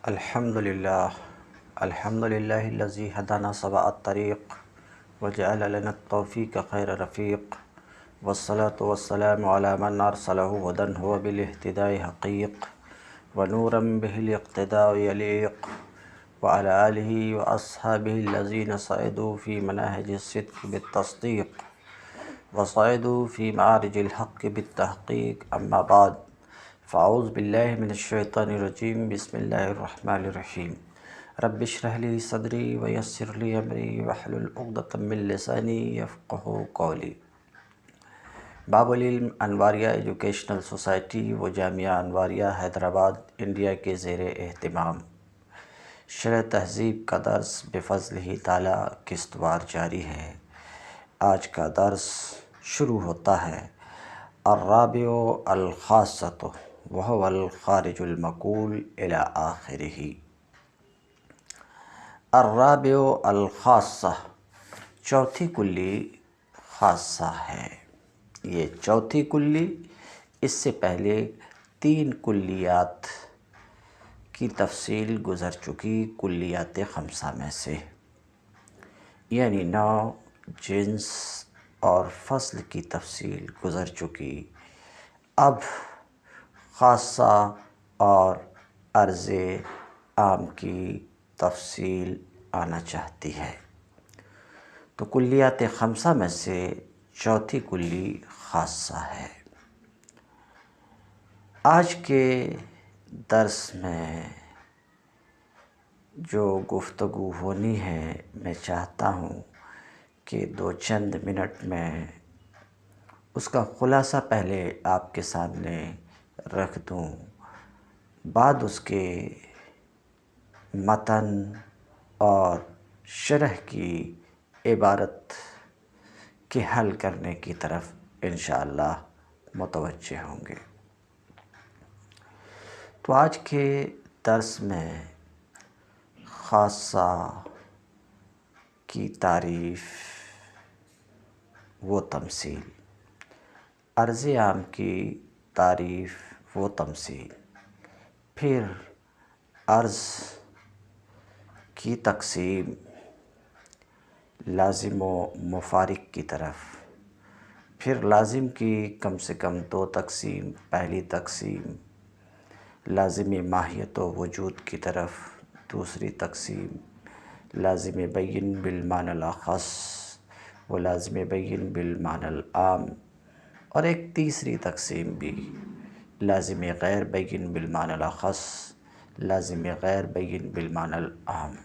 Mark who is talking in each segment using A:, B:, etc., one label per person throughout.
A: الحمد للہ الذی ہدانا سواء الطریق وجعل لنا التوفیق خیر رفیق والصلاة والسلام علی من ارسلہ ہدی هو بالاہتداء حقیق ونورا به الاقتداء یلیق وعلی آلہ واصحابہ الذین صعدوا فی مناہج الصدق بالتصدیق وصعدوا فی معارج الحق بالتحقیق اما بعد فاعوذ باللہ من الشیطان الرجیم بسم اللہ الرحمن الرحیم رب اشرح لی صدری ویسر لی امری واحلل عقدۃ من لسانی یفقہوا قولی۔ باب العلم انواریہ ایجوکیشنل سوسائٹی و جامعہ انواریہ حیدرآباد انڈیا کے زیر اہتمام شرح تہذیب کا درس بفضلہ تعالی قسط وار جاری ہے۔ آج کا درس شروع ہوتا ہے الرابع الخاصۃ وہو الخارج المقول الی آخرہ۔ الرابع الخاصہ، چوتھی کلی خاصہ ہے۔ یہ چوتھی کلی اس سے پہلے تین کلیات کی تفصیل گزر چکی کلیات خمسہ میں سے، یعنی نوع، جنس اور فصل کی تفصیل گزر چکی۔ اب خاصہ اور عرض عام کی تفصیل آنا چاہتی ہے۔ تو کلیات خمسہ میں سے چوتھی کلی خاصہ ہے۔ آج کے درس میں جو گفتگو ہونی ہے، میں چاہتا ہوں کہ دو چند منٹ میں اس کا خلاصہ پہلے آپ کے سامنے رکھ دوں، بعد اس کے متن اور شرح کی عبارت کے حل کرنے کی طرف انشاءاللہ متوجہ ہوں گے۔ تو آج کے درس میں خاصہ کی تعریف و تمثیل، عرض عام کی تعریف و تمثیل، پھر عرض کی تقسیم لازم و مفارق کی طرف، پھر لازم کی کم سے کم دو تقسیم، پہلی تقسیم لازم ماہیت و وجود کی طرف، دوسری تقسیم لازم بین بالمعنی الاخص و لازم بین بالمعنی العام، اور ایک تیسری تقسیم بھی لازم غیر بین بالمعنی الاخص، لازم غیر بین بالمعنی العام،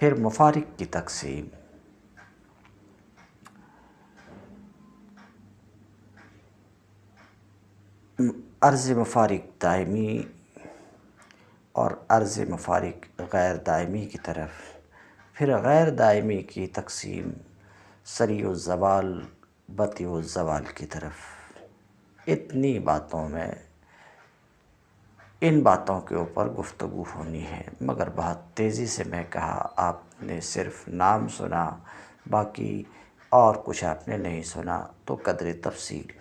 A: پھر مفارق کی تقسیم۔ عرض مفارق دائمی اور عرض مفارق غیر دائمی کی طرف، پھر غیر دائمی کی تقسیم سریع الزوال بطیء الزوال کی طرف۔ اتنی باتوں میں ان باتوں کے اوپر گفتگو ہونی ہے، مگر بہت تیزی سے میں کہا، آپ نے صرف نام سنا، باقی اور کچھ آپ نے نہیں سنا، تو قدر تفصیل۔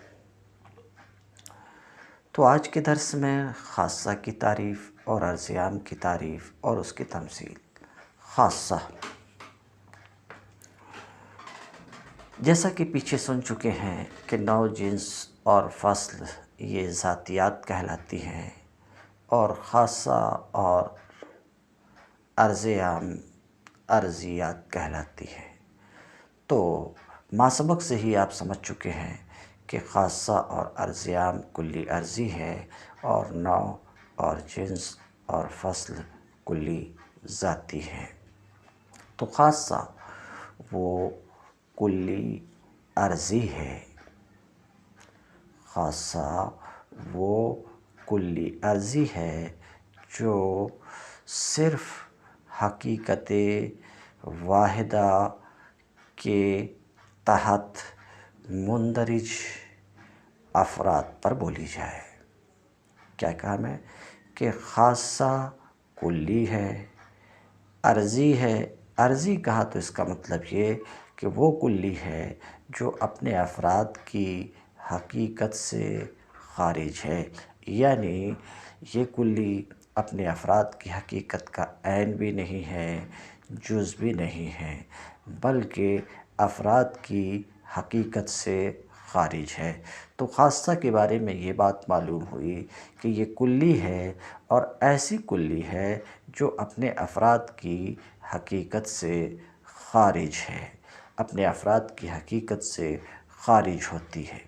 A: تو آج کے درس میں خاصہ کی تعریف اور عرض عام کی تعریف اور اس کی تمثیل۔ خاصہ، جیسا کہ پیچھے سن چکے ہیں کہ نوع، جنس اور فصل یہ ذاتیات کہلاتی ہیں، اور خاصہ اور عرض عام عرضیات کہلاتی ہیں۔ تو ماسبق سے ہی آپ سمجھ چکے ہیں کہ خاصہ اور عرض عام کلی عرضی ہے، اور نوع اور جنس اور فصل کلی ذاتی ہے۔ تو خاصہ وہ کلی عرضی ہے، خاصہ وہ کلی عرضی ہے جو صرف حقیقت واحدہ کے تحت مندرج افراد پر بولی جائے۔ کیا کہا میں کہ خاصہ کلی ہے، عرضی ہے۔ عرضی کہا تو اس کا مطلب یہ کہ وہ کلی ہے جو اپنے افراد کی حقیقت سے خارج ہے، یعنی یہ کلی اپنے افراد کی حقیقت کا عین بھی نہیں ہے، جز بھی نہیں ہے، بلکہ افراد کی حقیقت سے خارج ہے۔ تو خاصہ کے بارے میں یہ بات معلوم ہوئی کہ یہ کلی ہے، اور ایسی کلی ہے جو اپنے افراد کی حقیقت سے خارج ہے، اپنے افراد کی حقیقت سے خارج ہوتی ہے۔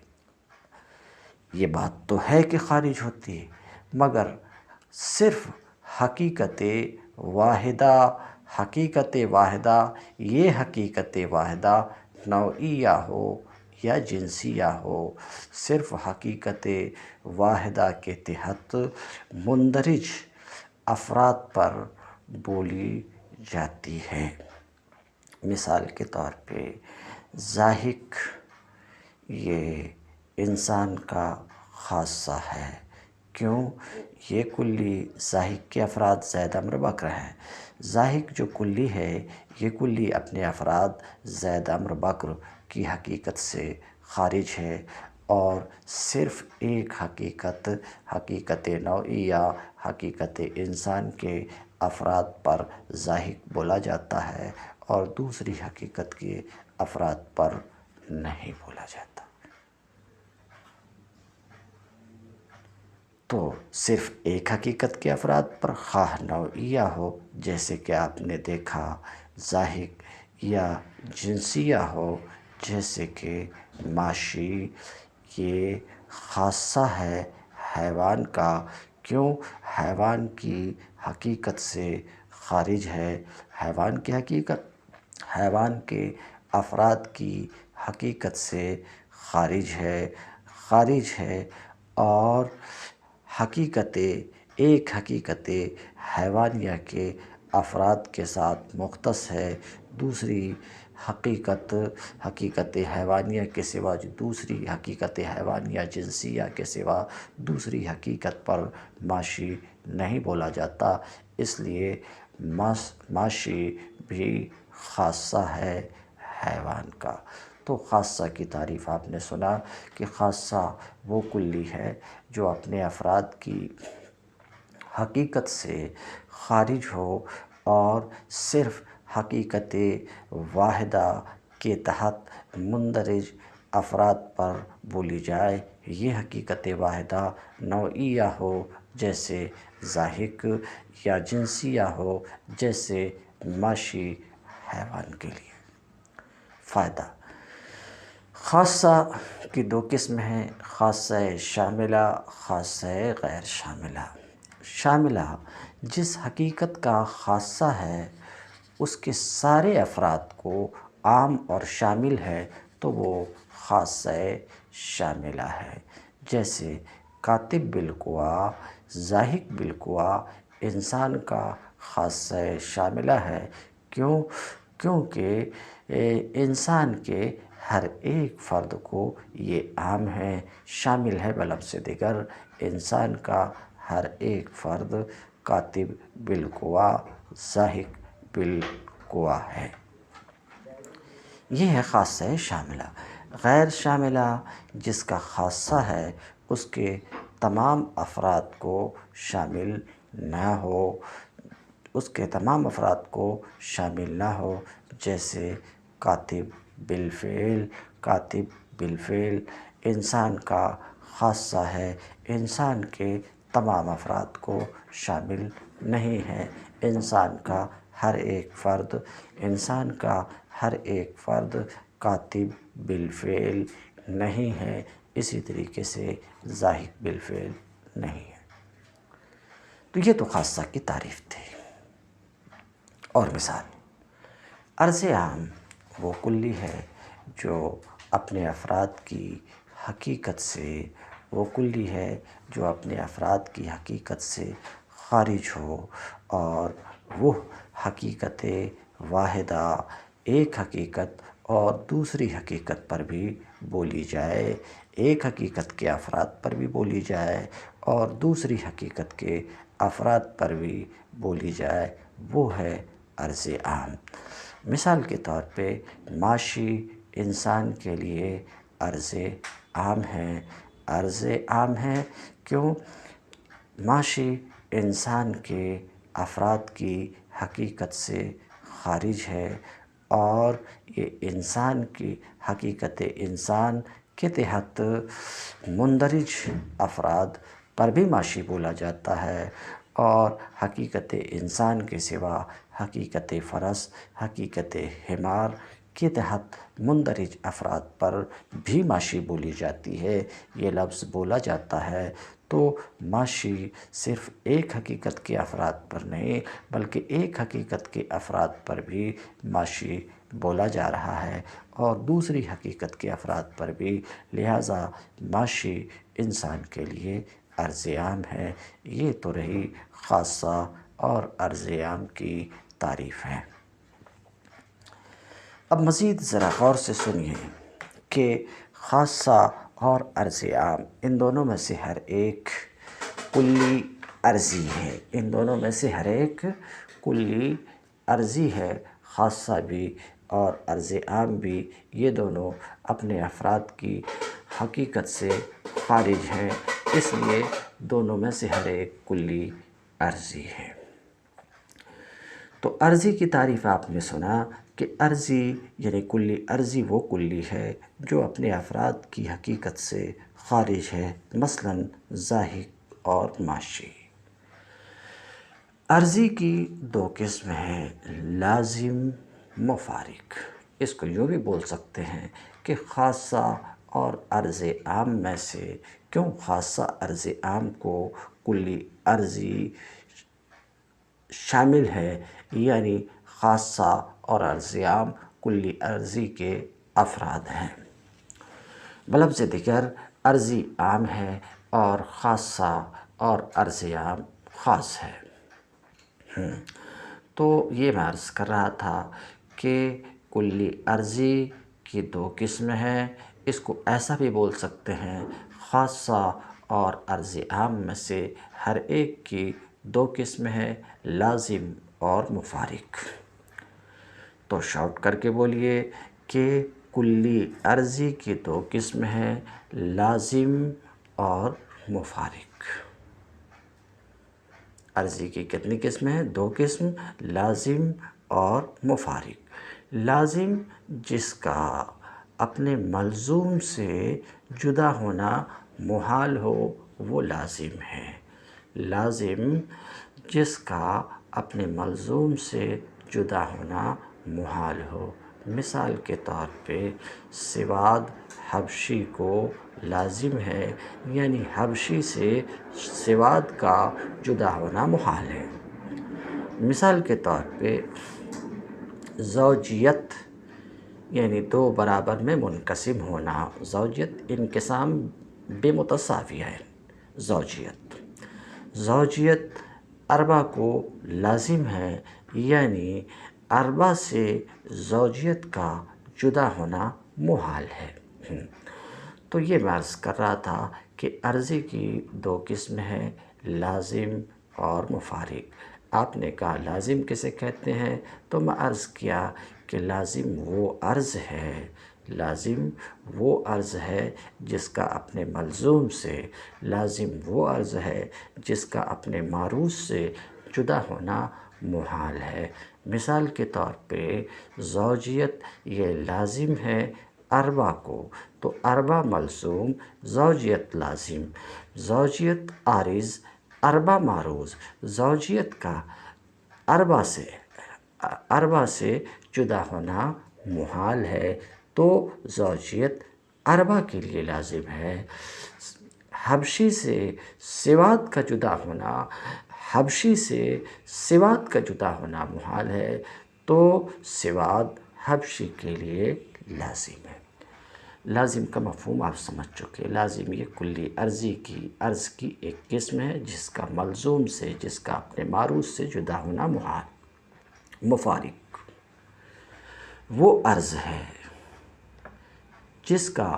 A: یہ بات تو ہے کہ خارج ہوتی ہے، مگر صرف حقیقت واحدہ، یہ حقیقت واحدہ نوعیہ ہو یا جنسیہ ہو، صرف حقیقت واحدہ کے تحت مندرج افراد پر بولی جاتی ہے۔ مثال کے طور پہ ضاحک یہ انسان کا خاصہ ہے۔ کیوں؟ یہ کلی ضاحک کے افراد زید امر بکر ہیں۔ ضاحک جو کلی ہے، یہ کلی اپنے افراد زید امر بکر کی حقیقت سے خارج ہے، اور صرف ایک حقیقت نوعیہ، حقیقت انسان کے افراد پر ضاحک بولا جاتا ہے، اور دوسری حقیقت کے افراد پر نہیں بولا جاتا۔ تو صرف ایک حقیقت کے افراد پر خواہ نوعیہ ہو، جیسے کہ آپ نے دیکھا ضاحک، یا جنسیہ ہو، جیسے کہ ماشی، یہ خاصہ ہے حیوان کا۔ کیوں؟ حیوان کی حقیقت سے خارج ہے، حیوان کے افراد کی حقیقت سے خارج ہے، اور ایک حقیقت حیوانیہ کے افراد کے ساتھ مختص ہے۔ دوسری حقیقت حیوانیہ کے سوا، دوسری حقیقت حیوانیہ جنسیہ کے سوا دوسری حقیقت پر ماشی نہیں بولا جاتا، اس لیے ماشی بھی خاصہ ہے حیوان کا۔ تو خاصہ کی تعریف آپ نے سنا کہ خاصہ وہ کلی ہے جو اپنے افراد کی حقیقت سے خارج ہو، اور صرف حقیقت واحدہ کے تحت مندرج افراد پر بولی جائے۔ یہ حقیقت واحدہ نوعیہ ہو، جیسے ضاحک، یا جنسیہ ہو، جیسے ماشی حیوان کے لیے۔ فائدہ: خاصہ کی دو قسم ہیں، خاصہ شاملہ، خاصہ غیر شاملہ۔ شاملہ جس حقیقت کا خاصہ ہے، اس کے سارے افراد کو عام اور شامل ہے، تو وہ خاصہ شاملہ ہے۔ جیسے کاتب بالقوا، ضاحک بالقوا انسان کا خاصہ شاملہ ہے۔ کیونکہ انسان کے ہر ایک فرد کو یہ عام ہے، شامل ہے بلفظ دیگر، انسان کا ہر ایک فرد کاتب بالقوا، ضاحک بالقوا ہے۔ یہ ہے خاصہ شاملہ۔ غیر شاملہ جس کا خاصہ ہے، اس کے تمام افراد کو شامل نہ ہو، جیسے کاتب بالفعل انسان کا خاصہ ہے، انسان کے تمام افراد کو شامل نہیں ہے۔ انسان کا ہر ایک فرد کاتب بالفعل نہیں ہے، اسی طریقے سے ضاحک بالفعل نہیں ہے۔ تو یہ تو خاصہ کی تعریف تھی۔ اور مثال: عرض عام وہ کلی ہے جو اپنے افراد کی حقیقت سے خارج ہو، اور وہ حقیقت واحدہ، ایک حقیقت اور دوسری حقیقت پر بھی بولی جائے، ایک حقیقت کے افراد پر بھی بولی جائے، اور دوسری حقیقت کے افراد پر بھی بولی جائے، وہ ہے عرض عام۔ مثال کے طور پہ ماشی انسان کے لیے عرض عام ہے۔ کیوں؟ ماشی انسان کے افراد کی حقیقت سے خارج ہے، اور یہ انسان کی حقیقت انسان کے تحت مندرج افراد پر بھی ماشی بولا جاتا ہے، اور حقیقت انسان کے سوا حقیقت فرس، حقیقت حمار کے تحت مندرج افراد پر بھی ماشی بولی جاتی ہے۔ یہ لفظ بولا جاتا ہے تو ماشی صرف ایک حقیقت کے افراد پر نہیں بلکہ ایک حقیقت کے افراد پر بھی ماشی بولا جا رہا ہے، اور دوسری حقیقت کے افراد پر بھی، لہٰذا ماشی انسان کے لیے عرض عام ہے۔ یہ تو رہی خاصہ اور عرض عام کی تعریف ہے۔ اب مزید ذرا غور سے سنیے کہ خاصہ اور عرض عام ان دونوں میں سے ہر ایک کلی عرضی ہے، ان دونوں میں سے ہر ایک کلی عرضی ہے۔ خاصہ بھی اور عرض عام بھی یہ دونوں اپنے افراد کی حقیقت سے خارج ہیں، اس لیے دونوں میں سے ہر ایک کلی عرضی ہے۔ تو عرضی کی تعریف آپ نے سنا کہ عرضی یعنی کلی عرضی وہ کلی ہے جو اپنے افراد کی حقیقت سے خارج ہے، مثلاً ذاہق اور ماشی۔ عرضی کی دو قسم ہیں، لازم، مفارق۔ اس کو یوں بھی بول سکتے ہیں کہ خاصہ اور عرض عام میں سے کیوں خاصہ عرض عام کو کلی عرضی شامل ہے، یعنی خاصہ اور عرض عام کلی عرضی کے افراد ہیں۔ بلفظ دیگر عرضی عام ہے اور خاصہ اور عرض عام خاص ہے۔ تو یہ میں عرض کر رہا تھا کہ کلی عرضی کی دو قسمیں ہیں، اس کو ایسا بھی بول سکتے ہیں خاصہ اور عرض عام میں سے ہر ایک کی دو قسمیں ہیں، لازم اور مفارق۔ تو شارٹ کر کے بولیے کہ کلی عرضی کی دو قسمیں ہیں، لازم اور مفارق۔ عرضی کی کتنی قسمیں ہیں؟ دو قسم، لازم اور مفارق۔ لازم جس کا اپنے ملزوم سے جدا ہونا محال ہو وہ لازم ہے۔ لازم جس کا اپنے ملزوم سے جدا ہونا محال ہو۔ مثال کے طور پہ سواد حبشی کو لازم ہے، یعنی حبشی سے سواد کا جدا ہونا محال ہے۔ مثال کے طور پہ زوجیت یعنی دو برابر میں منقسم ہونا، زوجیت انقسام بے متساوی ہے۔ زوجیت اربع کو لازم ہے، یعنی اربع سے زوجیت کا جدا ہونا محال ہے۔ تو یہ میں عرض کر رہا تھا کہ عرضی کی دو قسمیں ہیں، لازم اور مفارق۔ آپ نے کہا لازم کسے کہتے ہیں، تو میں عرض کیا کہ لازم وہ عرض ہے، لازم وہ عرض ہے جس کا اپنے ملزوم سے، لازم وہ عرض ہے جس کا اپنے معروض سے جدا ہونا محال ہے۔ مثال کے طور پہ زوجیت یہ لازم ہے اربع کو، تو اربع ملزوم، زوجیت لازم، زوجیت عارض، اربع معروض، زوجیت کا اربع سے جدا ہونا محال ہے، تو زوجیت اربع کے لیے لازم ہے۔ حبشی سے سواد کا جدا ہونا، حبشی سے سواد کا جدا ہونا محال ہے، تو سواد حبشی کے لیے لازم ہے۔ لازم کا مفہوم آپ سمجھ چکے۔ لازم یہ کلی عرضی کی عرض کی ایک قسم ہے جس کا ملزوم سے، جس کا اپنے معروض سے جدا ہونا محال۔ مفارق وہ عرض ہے جس کا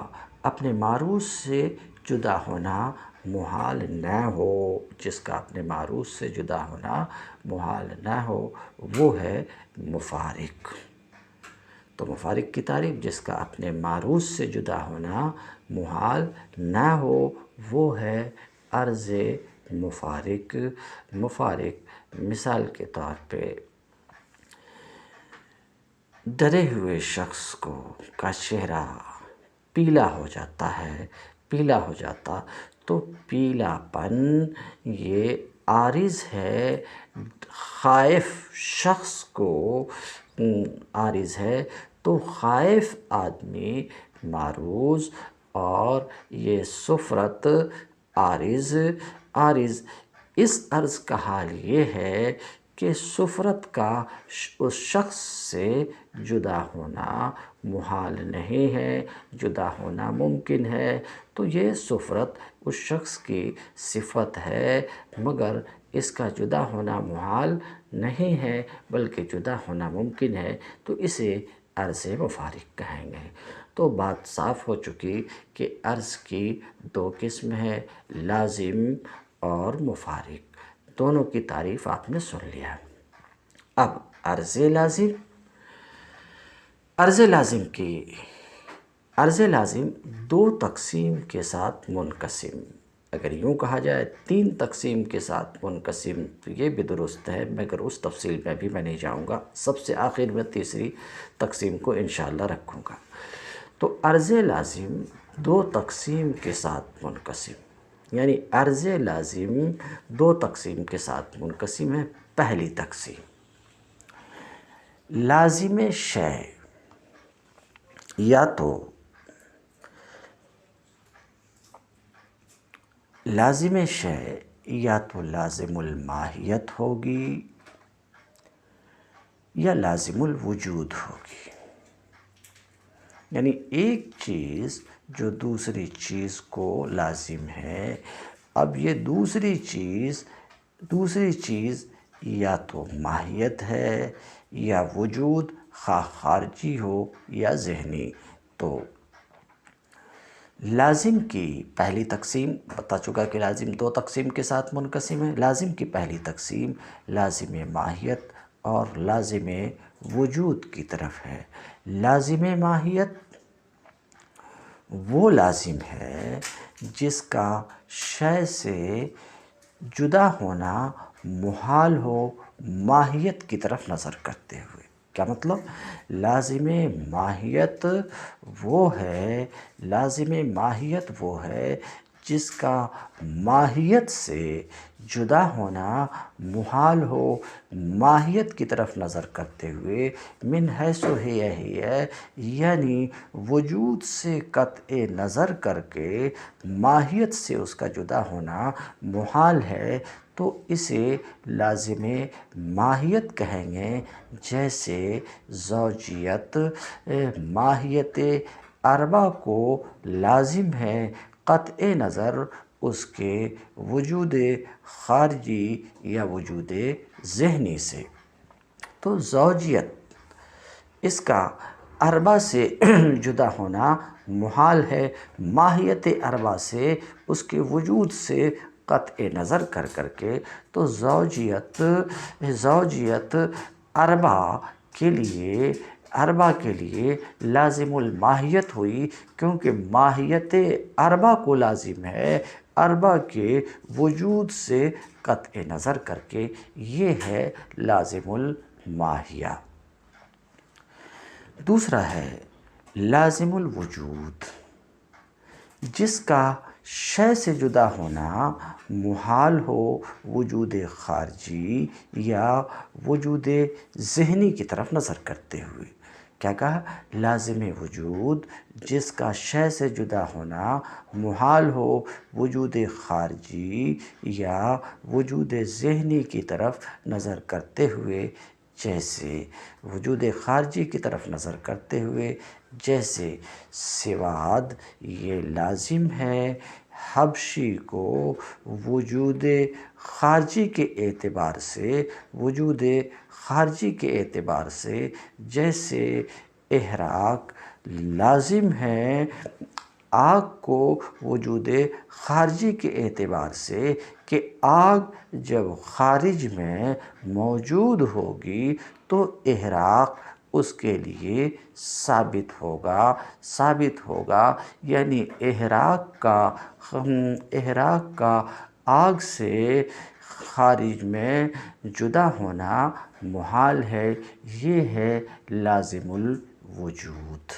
A: اپنے معروض سے جدا ہونا محال نہ ہو، جس کا اپنے معروض سے جدا ہونا محال نہ ہو، وہ ہے مفارق۔ تو مفارق کی تعریف جس کا اپنے معروض سے جدا ہونا محال نہ ہو وہ ہے عرض مفارق مفارق مثال کے طور پہ ڈرے ہوئے شخص کا چہرہ پیلا ہو جاتا ہے، پیلا ہو جاتا تو پیلا پن یہ عارض ہے خائف شخص کو عارض ہے، تو خائف آدمی معروض اور یہ صفرت عارض اس عرض کا حال یہ ہے کہ صفرت کا اس شخص سے جدا ہونا محال نہیں ہے، جدا ہونا ممکن ہے، تو یہ صفرت اس شخص کی صفت ہے مگر اس کا جدا ہونا محال نہیں ہے بلکہ جدا ہونا ممکن ہے، تو اسے عرض مفارق کہیں گے۔ تو بات صاف ہو چکی کہ عرض کی دو قسم ہے، لازم اور مفارق، دونوں کی تعریف آپ نے سن لیا۔ اب عرض لازم دو تقسیم کے ساتھ منقسم، اگر یوں کہا جائے تین تقسیم کے ساتھ منقسم تو یہ بھی درست ہے، مگر اس تفصیل میں بھی میں نہیں جاؤں گا، سب سے آخر میں تیسری تقسیم کو انشاءاللہ رکھوں گا۔ تو عرض لازم دو تقسیم کے ساتھ منقسم، یعنی عرض لازم دو تقسیم کے ساتھ منقسم ہے۔ پہلی تقسیم لازم شے، یا تو لازم شے یا تو لازم الماہیت ہوگی یا لازم الوجود ہوگی، یعنی ایک چیز جو دوسری چیز کو لازم ہے، اب یہ دوسری چیز یا تو ماہیت ہے یا وجود، خواہ خارجی ہو یا ذہنی۔ تو لازم کی پہلی تقسیم بتا چکا کہ لازم دو تقسیم کے ساتھ منقسم ہے۔ لازم کی پہلی تقسیم لازم ماہیت اور لازم وجود کی طرف ہے۔ لازم ماہیت وہ لازم ہے جس کا شے سے جدا ہونا محال ہو ماہیت کی طرف نظر کرتے ہوئے۔ کیا مطلب؟ لازم ماہیت وہ ہے جس کا ماہیت سے جدا ہونا محال ہو ماہیت کی طرف نظر کرتے ہوئے، من حیث ہی ہے، یعنی وجود سے قطع نظر کر کے ماہیت سے اس کا جدا ہونا محال ہے، تو اسے لازم ماہیت کہیں گے۔ جیسے زوجیت ماہیت اربع کو لازم ہے قطع نظر اس کے وجود خارجی یا وجود ذہنی سے۔ تو زوجیت اس کا اربع سے جدا ہونا محال ہے ماہیت اربع سے اس کے وجود سے قطع نظر کر کے، تو زوجیت اربع کے لیے لازم الماہیت ہوئی، کیونکہ ماہیت اربع کو لازم ہے اربع کے وجود سے قطع نظر کر کے، یہ ہے لازم الماہیہ۔ دوسرا ہے لازم الوجود، جس کا شے سے جدا ہونا محال ہو وجود خارجی یا وجود ذہنی کی طرف نظر کرتے ہوئے۔ کیا کہا؟ لازم وجود جس کا شے سے جدا ہونا محال ہو وجود خارجی یا وجود ذہنی کی طرف نظر کرتے ہوئے، جیسے وجود خارجی کی طرف نظر کرتے ہوئے، جیسے سواد یہ لازم ہے حبشی کو وجود خارجی کے اعتبار سے، جیسے احراق لازم ہے آگ کو وجود خارجی کے اعتبار سے، کہ آگ جب خارج میں موجود ہوگی تو احراق اس کے لیے ثابت ہوگا، یعنی احراق کا آگ سے خارج میں جدا ہونا محال ہے، یہ ہے لازم الوجود۔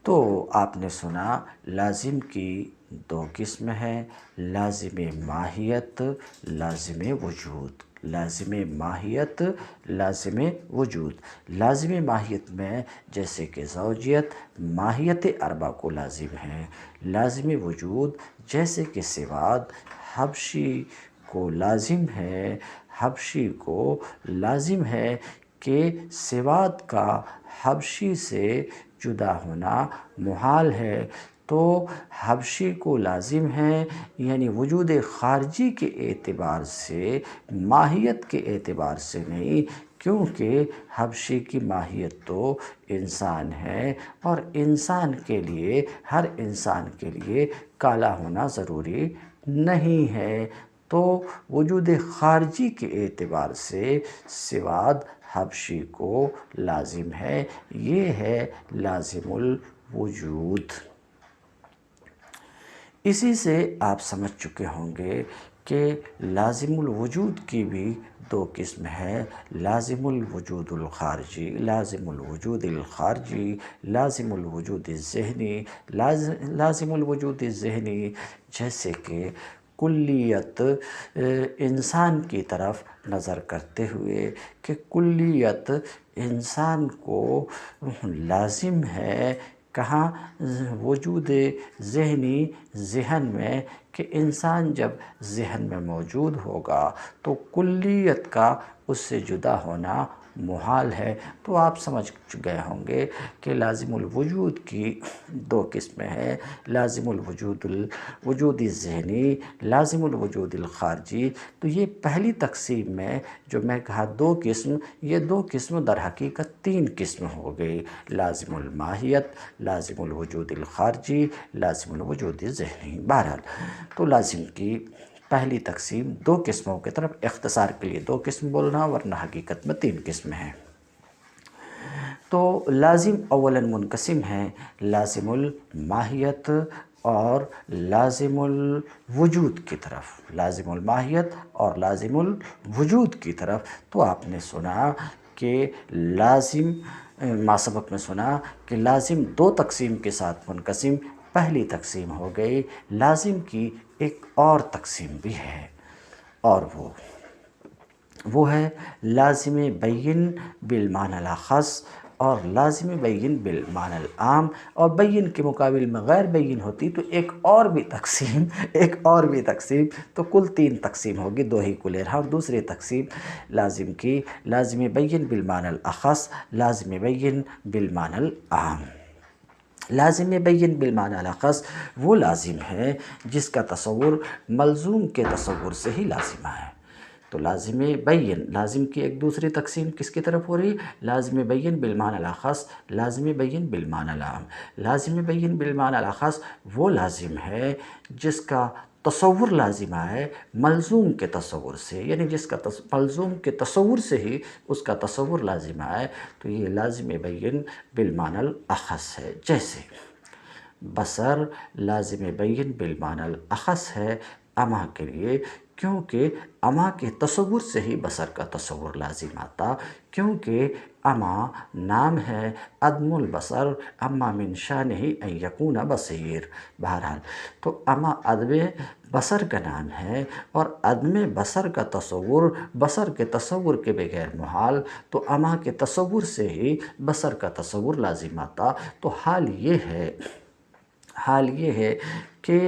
A: تو آپ نے سنا لازم کی دو قسم ہے، لازم ماہیت، لازم وجود۔ لازم ماہیت، لازم وجود۔ لازم ماہیت میں جیسے کہ زوجیت ماہیت اربع کو لازم ہے، لازم وجود جیسے کہ سواد حبشی کو لازم ہے، حبشی کو لازم ہے کہ سواد کا حبشی سے جدا ہونا محال ہے۔ تو حبشی کو لازم ہے، یعنی وجود خارجی کے اعتبار سے، ماہیت کے اعتبار سے نہیں، کیونکہ حبشی کی ماہیت تو انسان ہے، اور انسان کے لیے، ہر انسان کے لیے کالا ہونا ضروری نہیں ہے۔ تو وجود خارجی کے اعتبار سے سواد حبشی کو لازم ہے، یہ ہے لازم الوجود۔ اسی سے آپ سمجھ چکے ہوں گے کہ لازم الوجود کی بھی دو قسم ہے، لازم الوجود الخارجی، لازم الوجود الخارجی، لازم الوجود الذہنی۔ لازم الوجود الذہنی جیسے کہ کلیت انسان کی طرف نظر کرتے ہوئے کہ کلیت انسان کو لازم ہے، کہاں؟ وجود ذہنی، ذہن میں، کہ انسان جب ذہن میں موجود ہوگا تو کلیت کا اس سے جدا ہونا محال ہے۔ تو آپ سمجھ گئے ہوں گے کہ لازم الوجود کی دو قسمیں ہیں، لازم الوجود الذہنی، لازم الوجود الخارجی۔ تو یہ پہلی تقسیم میں جو میں کہا دو قسم، یہ دو قسم در حقیقت تین قسم ہو گئی، لازم الماہیت، لازم الوجود الخارجی، لازم الوجود الذہنی۔ بہرحال تو لازم کی پہلی تقسیم دو قسموں کی طرف، اختصار کے لیے دو قسم بولنا، ورنہ حقیقت میں تین قسم ہیں۔ تو لازم اولاً منقسم ہیں لازم الماہیت اور لازم الوجود کی طرف، لازم الماہیت اور لازم الوجود کی طرف۔ تو آپ نے سنا کہ لازم، ما سبق میں سنا کہ لازم دو تقسیم کے ساتھ منقسم، پہلی تقسیم ہو گئی، لازم کی ایک اور تقسیم بھی ہے، اور وہ ہے لازم بین بالمعنی الاخص اور لازم بین بالمعنی العام، اور بین کے مقابل میں غیر بین ہوتی تو ایک اور بھی تقسیم، تو کل تین تقسیم ہوگی، دو ہی کو لے رہا ہوں۔ دوسری تقسیم لازم کی، لازم بین بالمعنی الاخص، لازم بین بالمعنی العام۔ لازم بین بالمعنی الاخص وہ لازم ہے جس کا تصور ملزوم کے تصور سے ہی لازمہ ہے۔ تو لازم بین، لازم کی ایک دوسری تقسیم کس کی طرف ہو رہی؟ لازم بین بالمعنی الاخص، لازم بین بالمعنی العام۔ لازم بین بالمعنی الاخص وہ لازم ہے جس کا تصور لازمہ ہے ملزوم کے تصور سے، یعنی جس کا ملزوم کے تصور سے ہی اس کا تصور لازمہ ہے، تو یہ لازم بین بالمعنی الاخص ہے۔ جیسے بصر لازم بین بالمعنی الاخص ہے اما کے لیے، کیونکہ اما کے تصور سے ہی بصر کا تصور لازم آتا، کیونکہ اما نام ہے عدم البصر، اما من شانہ ان یکون بصیر۔ بہرحال تو اما عدم بصر کا نام ہے، اور عدم بصر کا تصور بصر کے تصور کے بغیر محال، تو اما کے تصور سے ہی بصر کا تصور لازم آتا۔ تو حال یہ ہے کہ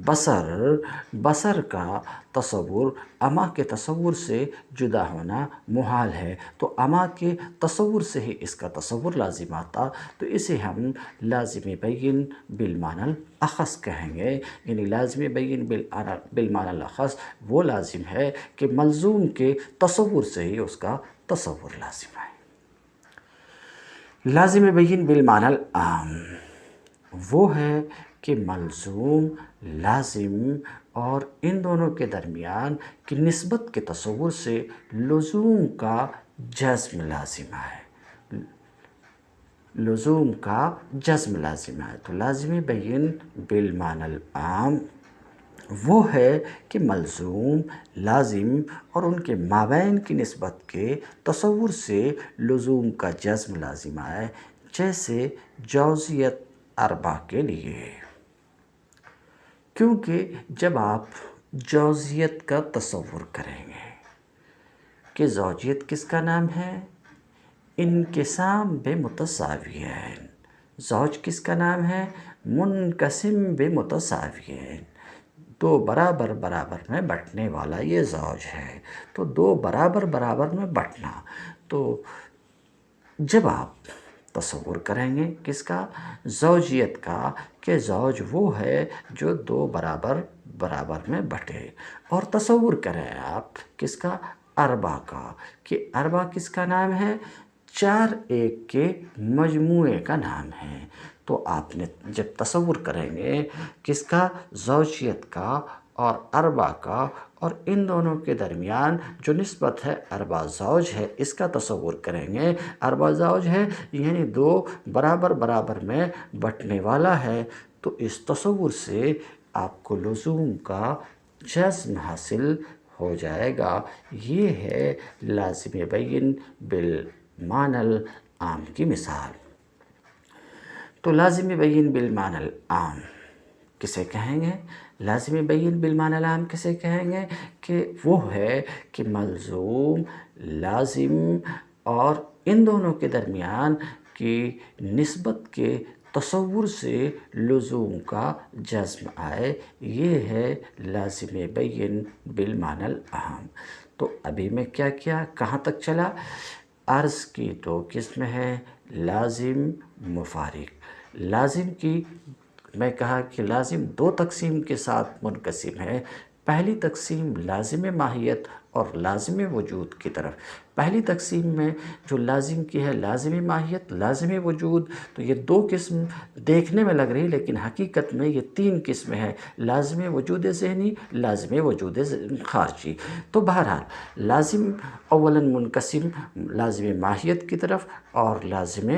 A: بصر کا تصور اما کے تصور سے جدا ہونا محال ہے، تو اما کے تصور سے ہی اس کا تصور لازم آتا، تو اسے ہم لازم بین بالمعنی الاخص کہیں گے، یعنی لازم بین بالمعنی الاخص وہ لازم ہے کہ ملزوم کے تصور سے ہی اس کا تصور لازم ہے۔ لازم بین بالمعنی العام وہ ہے کہ ملزوم، لازم اور ان دونوں کے درمیان کی نسبت کے تصور سے لزوم کا جزم لازمہ ہے، لزوم کا جزم لازمہ ہے۔ تو لازم بین بالمعنی العام وہ ہے کہ ملزوم، لازم اور ان کے مابین کی نسبت کے تصور سے لزوم کا جزم لازم آئے، جیسے جوزیت اربع کے لیے۔ کیونکہ جب آپ جوزیت کا تصور کریں گے کہ زوجیت کس کا نام ہے؟ انقسام بمتساویین۔ زوج کس کا نام ہے؟ منقسم بمتساویین۔ دو برابر برابر میں بٹنے والا یہ زوج ہے، تو دو برابر برابر میں بٹنا۔ تو جب آپ تصور کریں گے کس کا؟ زوجیت کا، کہ زوج وہ ہے جو دو برابر برابر میں بٹے، اور تصور کریں آپ کس کا؟ اربع کا، کہ اربع کس کا نام ہے؟ چار ایک کے مجموعے کا نام ہے۔ تو آپ نے جب تصور کریں گے کس کا؟ زوجیت کا اور اربع کا، اور ان دونوں کے درمیان جو نسبت ہے اربع زوج ہے، اس کا تصور کریں گے۔ اربع زوج ہے یعنی دو برابر برابر میں بٹنے والا ہے، تو اس تصور سے آپ کو لزوم کا جزم حاصل ہو جائے گا۔ یہ ہے لازم بین بالمعنی العام کی مثال۔ تو لازم بین بالمعنی العام کسے کہیں گے؟ لازم بین بالمعنی العام کسے کہیں گے؟ کہ وہ ہے کہ ملزوم، لازم اور ان دونوں کے درمیان کی نسبت کے تصور سے لزوم کا جزم آئے، یہ ہے لازم بین بالمعنی العام۔ تو ابھی میں کیا کیا؟ کہاں تک چلا؟ عرض کی دو قسم ہے، لازم، مفارق۔ لازم کی میں کہا کہ لازم دو تقسیم کے ساتھ منقسم ہے۔ پہلی تقسیم لازم ماہیت اور لازم وجود کی طرف۔ پہلی تقسیم میں جو لازم کی ہے لازم ماہیت، لازم وجود، تو یہ دو قسم دیکھنے میں لگ رہی لیکن حقیقت میں یہ تین قسم ہے، لازم وجود ذہنی، لازم وجود خارجی۔ تو بہرحال لازم اولاً منقسم لازم ماہیت کی طرف اور لازم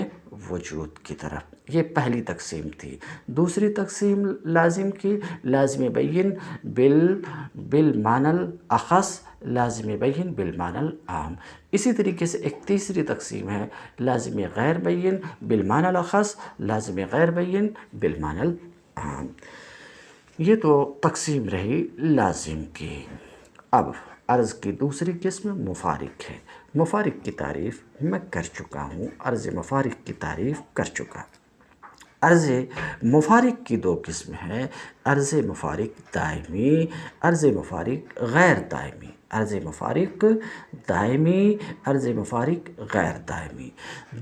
A: وجود کی طرف، یہ پہلی تقسیم تھی۔ دوسری تقسیم لازم کی، لازم بین بالمعنی الاخص، لازم بین بالمعنی العام۔ اسی طریقے سے ایک تیسری تقسیم ہے لازم غیر بین بالمعنی الاخص، لازم غیر بین بالمعنی العام۔ یہ تو تقسیم رہی لازم کی۔ اب عرض کی دوسری قسم مفارق ہے۔ مفارق کی تعریف میں کر چکا ہوں، عرض مفارق کی تعریف کر چکا۔ عرض مفارق کی دو قسم ہیں، عرض مفارق دائمی، عرض مفارق غیر دائمی۔ عرض مفارق دائمی، عرض مفارق غیر دائمی۔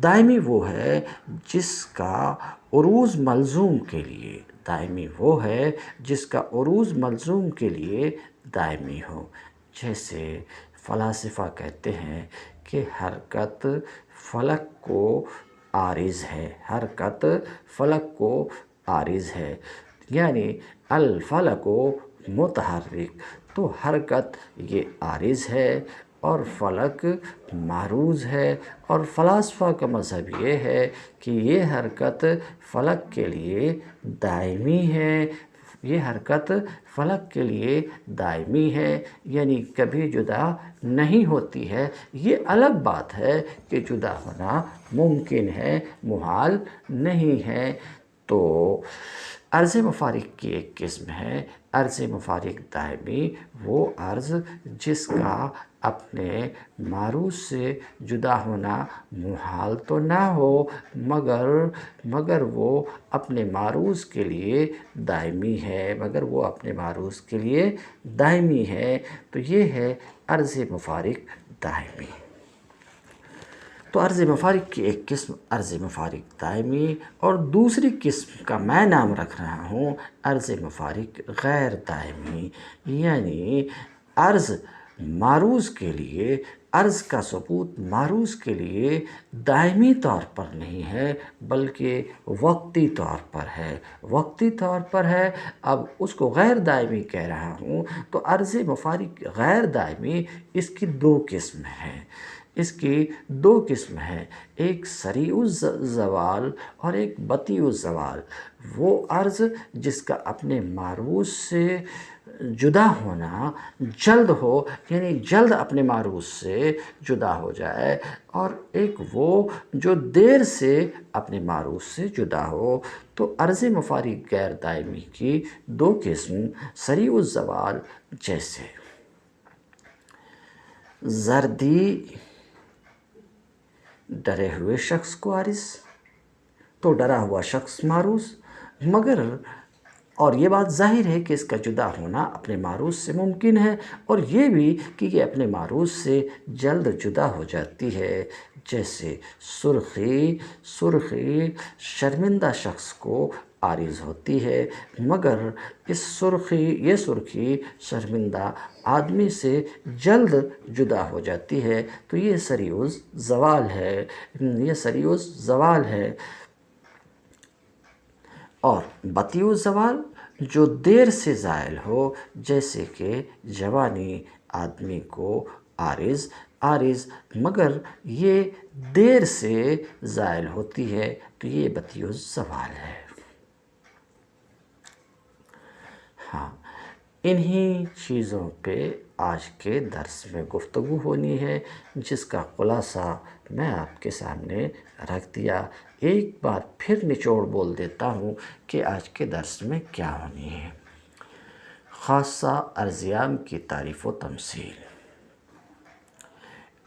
A: دائمی وہ ہے جس کا عروض ملزوم کے لیے، دائمی وہ ہے جس کا عروض ملزوم کے لیے دائمی ہو۔ جیسے فلاسفہ کہتے ہیں کہ حرکت فلک کو عارض ہے، حرکت فلک کو عارض ہے، یعنی الفلک متحرک، تو حرکت یہ عارض ہے اور فلک معروض ہے، اور فلاسفہ کا مذہب یہ ہے کہ یہ حرکت فلک کے لیے دائمی ہے، یہ حرکت فلک کے لیے دائمی ہے، یعنی کبھی جدا نہیں ہوتی ہے۔ یہ الگ بات ہے کہ جدا ہونا ممکن ہے، محال نہیں ہے۔ تو عرض مفارق کی ایک قسم ہے عرض مفارق دائمی، وہ عرض جس کا اپنے معروض سے جدا ہونا محال تو نہ ہو، مگر وہ اپنے معروض کے لیے دائمی ہے، مگر وہ اپنے معروض کے لیے دائمی ہے، تو یہ ہے عرض مفارق دائمی۔ تو عرض مفارق کی ایک قسم عرض مفارق دائمی، اور دوسری قسم کا میں نام رکھ رہا ہوں عرض مفارق غیر دائمی، یعنی عرض معروض کے لیے، عرض کا ثبوت معروض کے لیے دائمی طور پر نہیں ہے بلکہ وقتی طور پر ہے، وقتی طور پر ہے۔ اب اس کو غیر دائمی کہہ رہا ہوں، تو عرض مفارق غیر دائمی اس کی دو قسم ہیں، اس کی دو قسم ہیں، ایک سریع الزوال اور ایک بطیء الزوال۔ وہ عرض جس کا اپنے معروض سے جدا ہونا جلد ہو، یعنی جلد اپنے معروض سے جدا ہو جائے، اور ایک وہ جو دیر سے اپنے معروض سے جدا ہو۔ تو عرض مفارق غیر دائمی کی دو قسم سریع الزوال جیسے زردی ڈرے ہوئے شخص کو عارض، تو ڈرا ہوا شخص معروض، مگر اور یہ بات ظاہر ہے کہ اس کا جدا ہونا اپنے معروض سے ممکن ہے، اور یہ بھی کہ یہ اپنے معروض سے جلد جدا ہو جاتی ہے، جیسے سرخی شرمندہ شخص کو عارض ہوتی ہے، مگر یہ سرخی شرمندہ آدمی سے جلد جدا ہو جاتی ہے، تو یہ سریع الزوال ہے۔ اور بطیء الزوال جو دیر سے زائل ہو، جیسے کہ جوانی آدمی کو عارض مگر یہ دیر سے زائل ہوتی ہے، تو یہ بطیء الزوال ہے۔ ہاں، انہی چیزوں پہ آج کے درس میں گفتگو ہونی ہے، جس کا خلاصہ میں آپ کے سامنے رکھ دیا۔ ایک بار پھر نچوڑ بول دیتا ہوں کہ آج کے درس میں کیا ہونی ہے۔ خاصہ ارضیام کی تعریف و تمثیل۔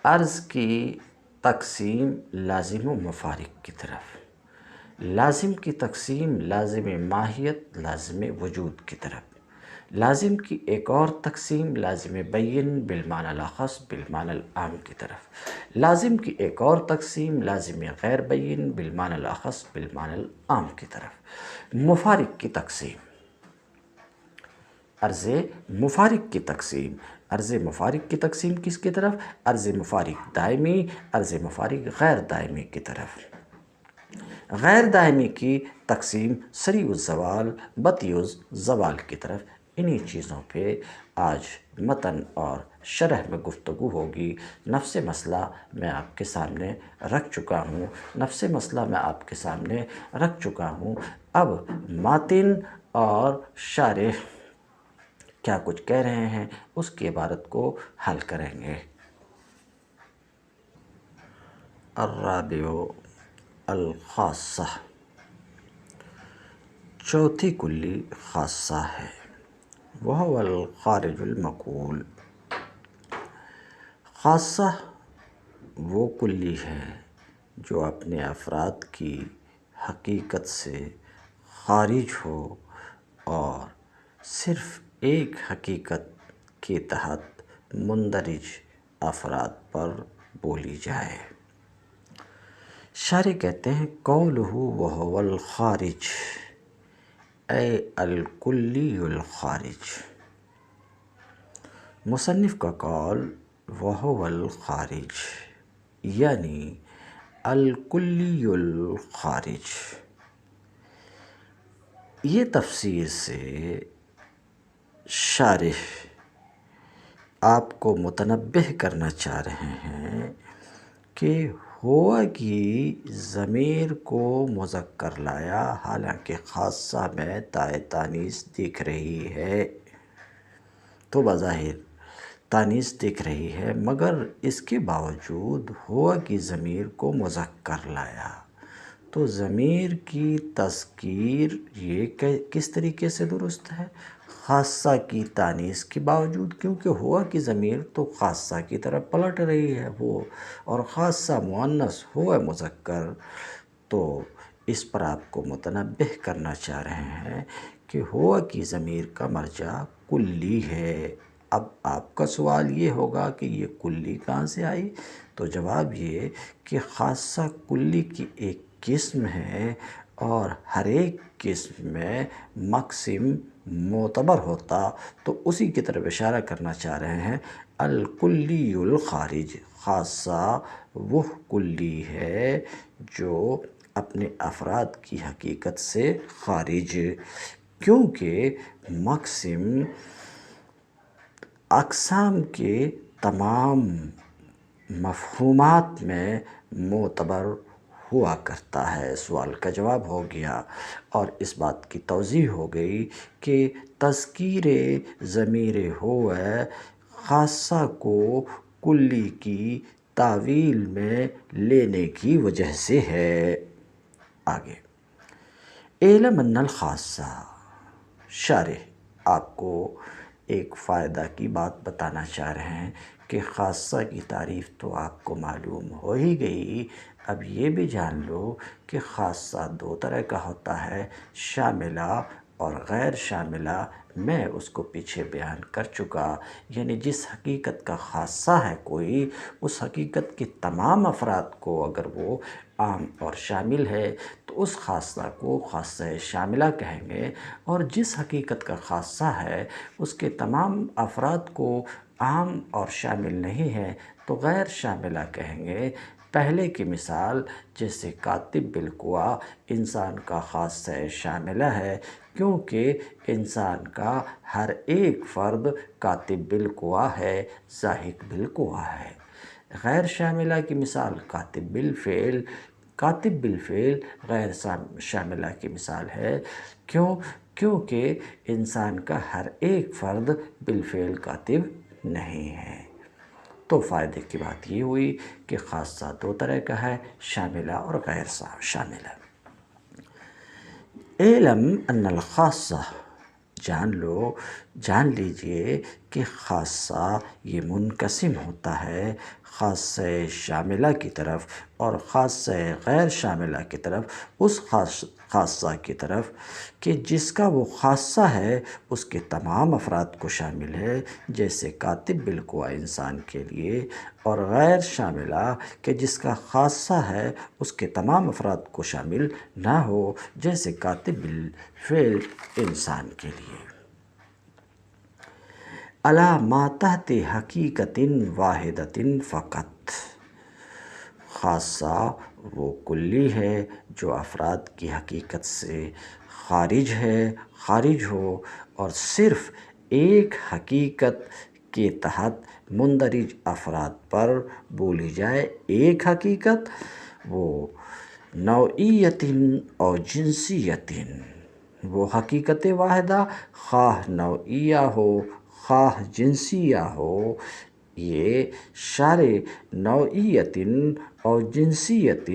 A: عرض کی تقسیم لازم و مفارق کی طرف۔ لازم کی تقسیم لازم ماہیت لازم وجود کی طرف۔ لازم کی ایک اور تقسیم لازم بین بالمعنی الاخص بالمعنی العام کی طرف۔ لازم کی ایک اور تقسیم لازم غیر بین بالمعنی الاخص بالمعنی العام کی طرف۔ مفارق کی تقسیم۔ عرض مفارق کی تقسیم۔ عرض مفارق کی تقسیم کس کی طرف؟ عرض مفارق دائمی، عرض مفارق غیر دائمی کی طرف۔ غیر دائمی کی تقسیم سریع الزوال بطیء الزوال کی طرف۔ انہی چیزوں پہ آج متن اور شرح میں گفتگو ہوگی۔ نفس مسئلہ میں آپ کے سامنے رکھ چکا ہوں۔ اب ماتن اور شارح کیا کچھ کہہ رہے ہیں، اس کی عبارت کو حل کریں گے۔ الرابع الخاصہ، چوتھی کلی خاصہ ہے۔ وہو الخارج المقول۔ خاصہ وہ کلی ہے جو اپنے افراد کی حقیقت سے خارج ہو اور صرف ایک حقیقت کے تحت مندرج افراد پر بولی جائے۔ شارح کہتے ہیں قولہ وہو الخارج اے الکلی الخارج۔ مصنف کا قول وہو الخارج یعنی الکلی الخارج۔ یہ تفسیر سے شارح آپ کو متنبہ کرنا چاہ رہے ہیں کہ ہوا کی ضمیر کو مذکر لایا، حالانکہ خاصہ میں تائے تانیث دکھ رہی ہے، تو بظاہر تانیث دکھ رہی ہے، مگر اس کے باوجود ہوا کی ضمیر کو مذکر لایا، تو ضمیر کی تذکیر یہ کس طریقے سے درست ہے؟ خاصہ کی تانیث کے باوجود، کیونکہ ہوا کی ضمیر تو خاصہ کی طرف پلٹ رہی ہے وہ، اور خاصہ مؤنث ہوا مذکر، تو اس پر آپ کو متنبہ کرنا چاہ رہے ہیں کہ ہوا کی ضمیر کا مرجع کلی ہے۔ اب آپ کا سوال یہ ہوگا کہ یہ کلی کہاں سے آئی؟ تو جواب یہ کہ خاصہ کلی کی ایک قسم ہے، اور ہر ایک قسم میں مقسم معتبر ہوتا، تو اسی کی طرف اشارہ کرنا چاہ رہے ہیں۔ الکلی الخارج، خاصہ وہ کلی ہے جو اپنے افراد کی حقیقت سے خارج، کیونکہ مقسم اقسام کے تمام مفہومات میں معتبر ہوا کرتا ہے۔ سوال کا جواب ہو گیا، اور اس بات کی توضیح ہو گئی کہ تذکیر ضمیر ہوئے خاصہ کو کلی کی تعویل میں لینے کی وجہ سے ہے۔ آگے اعلم ان الخاصہ، شارح آپ کو ایک فائدہ کی بات بتانا چاہ رہے ہیں کہ خاصہ کی تعریف تو آپ کو معلوم ہو ہی گئی، اب یہ بھی جان لو کہ خاصہ دو طرح کا ہوتا ہے، شاملہ اور غیر شاملہ۔ میں اس کو پیچھے بیان کر چکا، یعنی جس حقیقت کا خاصہ ہے کوئی، اس حقیقت کے تمام افراد کو اگر وہ عام اور شامل ہے تو اس خاصہ کو خاصہ شاملہ کہیں گے، اور جس حقیقت کا خاصہ ہے اس کے تمام افراد کو عام اور شامل نہیں ہے تو غیر شاملہ کہیں گے۔ پہلے کی مثال جیسے کاتب بالقوا انسان کا خاصہ شاملہ ہے، کیونکہ انسان کا ہر ایک فرد کاتب بالقوا ہے، ضاحک بالقوا ہے۔ غیر شاملہ کی مثال کاتب بالفعل، کاتب بالفعل غیر شاملہ کی مثال ہے۔ کیونکہ انسان کا ہر ایک فرد بالفعل کاتب نہیں ہے۔ تو فائدے کی بات یہ ہوئی کہ خاصہ دو طرح کا ہے، شاملہ اور غیر شاملہ۔ اعلم ان الخاصہ، جان لیجئے کہ خاصہ یہ منقسم ہوتا ہے خاصہ شاملہ کی طرف اور خاصہ غیر شاملہ کی طرف۔ اس خاصہ کی طرف کہ جس کا وہ خاصہ ہے اس کے تمام افراد کو شامل ہے، جیسے کاتب بالقوا انسان کے لیے، اور غیر شاملہ کہ جس کا خاصہ ہے اس کے تمام افراد کو شامل نہ ہو، جیسے کاتب بالفعل انسان کے لیے۔ علی ما تحت حقیقت واحدۃ فقط، خاصہ وہ کلی ہے جو افراد کی حقیقت سے خارج ہو اور صرف ایک حقیقت کے تحت مندرج افراد پر بولی جائے۔ ایک حقیقت وہ نوعیت اور جنسیت، وہ حقیقت واحدہ خواہ نوعیہ ہو خواہ جنسیہ ہو۔ یہ شارح نوعیت اور جنسیت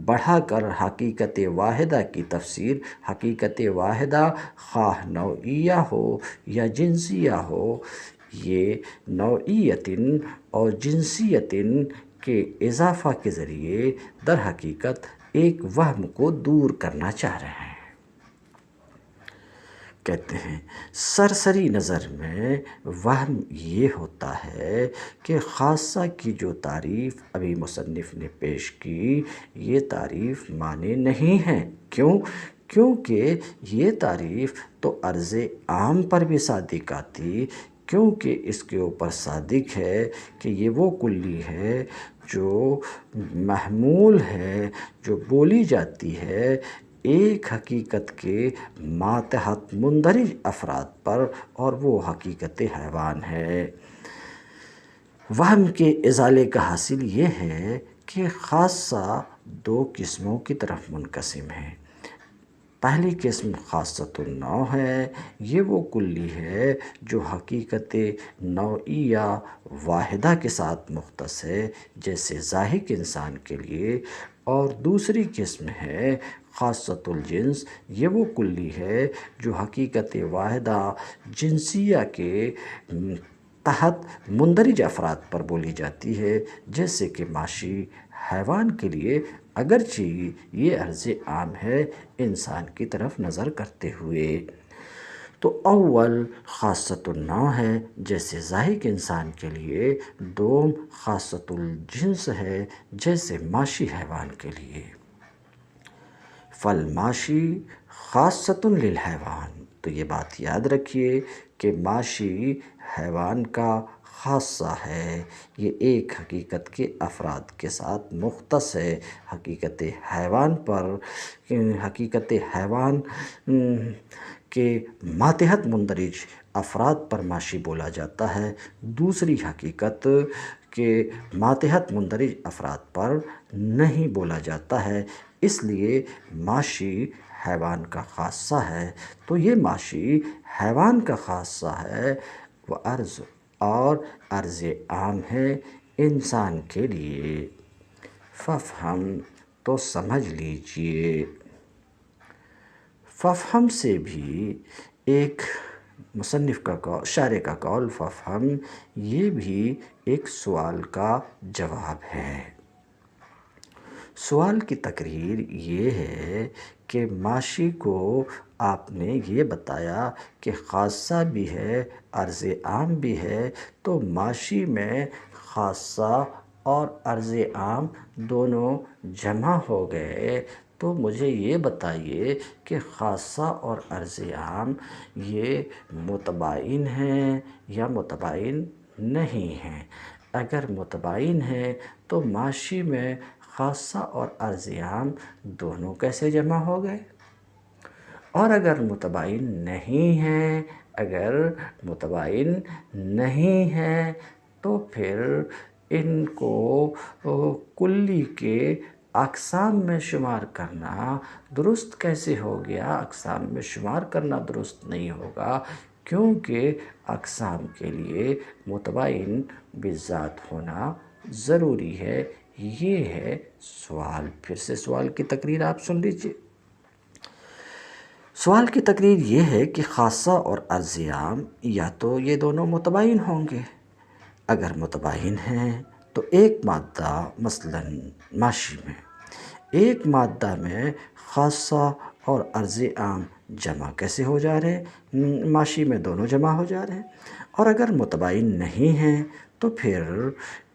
A: بڑھا کر حقیقت واحدہ کی تفسیر، حقیقت واحدہ خواہ نوعیہ ہو یا جنسیہ ہو، یہ نوعیت اور جنسیت کے اضافہ کے ذریعے در حقیقت ایک وہم کو دور کرنا چاہ رہے ہیں۔ کہتے ہیں سرسری نظر میں وہم یہ ہوتا ہے کہ خاصہ کی جو تعریف ابھی مصنف نے پیش کی یہ تعریف معنی نہیں ہے۔ کیونکہ یہ تعریف تو عرض عام پر بھی صادق آتی، کیونکہ اس کے اوپر صادق ہے کہ یہ وہ کلی ہے جو محمول ہے، جو بولی جاتی ہے ایک حقیقت کے ماتحت مندرج افراد پر، اور وہ حقیقت حیوان ہے۔ وہم کے ازالے کا حاصل یہ ہے کہ خاصہ دو قسموں کی طرف منقسم ہے۔ پہلی قسم خاصۃ النوع ہے، یہ وہ کلی ہے جو حقیقت نوعیہ واحدہ کے ساتھ مختص ہے، جیسے ضاحک انسان کے لیے۔ اور دوسری قسم ہے خاصۃ الجنس، یہ وہ کلی ہے جو حقیقت واحدہ جنسیہ کے تحت مندرج افراد پر بولی جاتی ہے، جیسے کہ ماشی حیوان کے لیے، اگرچہ یہ عرض عام ہے انسان کی طرف نظر کرتے ہوئے۔ تو اول خاصۃ النوع ہے جیسے ضاحک انسان کے لیے، دوم خاصۃ الجنس ہے جیسے ماشی حیوان کے لیے۔ فالماشی خاصۃ للحیوان، تو یہ بات یاد رکھیے کہ ماشی حیوان کا خاصہ ہے، یہ ایک حقیقت کے افراد کے ساتھ مختص ہے۔ حقیقت حیوان کے ماتحت مندرج افراد پر ماشی بولا جاتا ہے۔ دوسری حقیقت کہ ماتحت مندرج افراد پر نہیں بولا جاتا ہے، اس لیے ماشی حیوان کا خاصہ ہے۔ تو یہ ماشی حیوان کا خاصہ ہے، وہ عرض اور عرض عام ہے انسان کے لیے۔ ففہم تو سمجھ لیجئے۔ ففہم سے بھی ایک مصنف کا قول، شارح کا قول ففہم، یہ بھی ایک سوال کا جواب ہے۔ سوال کی تقریر یہ ہے کہ ماشی کو آپ نے یہ بتایا کہ خاصہ بھی ہے، عرض عام بھی ہے، تو ماشی میں خاصہ اور عرض عام دونوں جمع ہو گئے، تو مجھے یہ بتائیے کہ خاصہ اور عرض عام یہ متباین ہیں یا متباین نہیں ہیں۔ اگر متباین ہیں تو ماشی میں خاصہ اور عرض عام دونوں کیسے جمع ہو گئے؟ اور اگر متباین نہیں ہیں، اگر متباین نہیں ہیں تو پھر ان کو کلی کے اقسام میں شمار کرنا درست کیسے ہو گیا؟ اقسام میں شمار کرنا درست نہیں ہوگا، کیونکہ اقسام کے لیے متباین بالذات ہونا ضروری ہے۔ یہ ہے سوال۔ پھر سے سوال کی تقریر آپ سن لیجئے۔ سوال کی تقریر یہ ہے کہ خاصہ اور عرض عام یا تو یہ دونوں متباین ہوں گے۔ اگر متباین ہیں تو ایک مادہ مثلاً ماشی میں، ایک مادہ میں خاصہ اور عرض عام جمع کیسے ہو جا رہے ہیں؟ ماشی میں دونوں جمع ہو جا رہے ہیں۔ اور اگر متباین نہیں ہیں تو پھر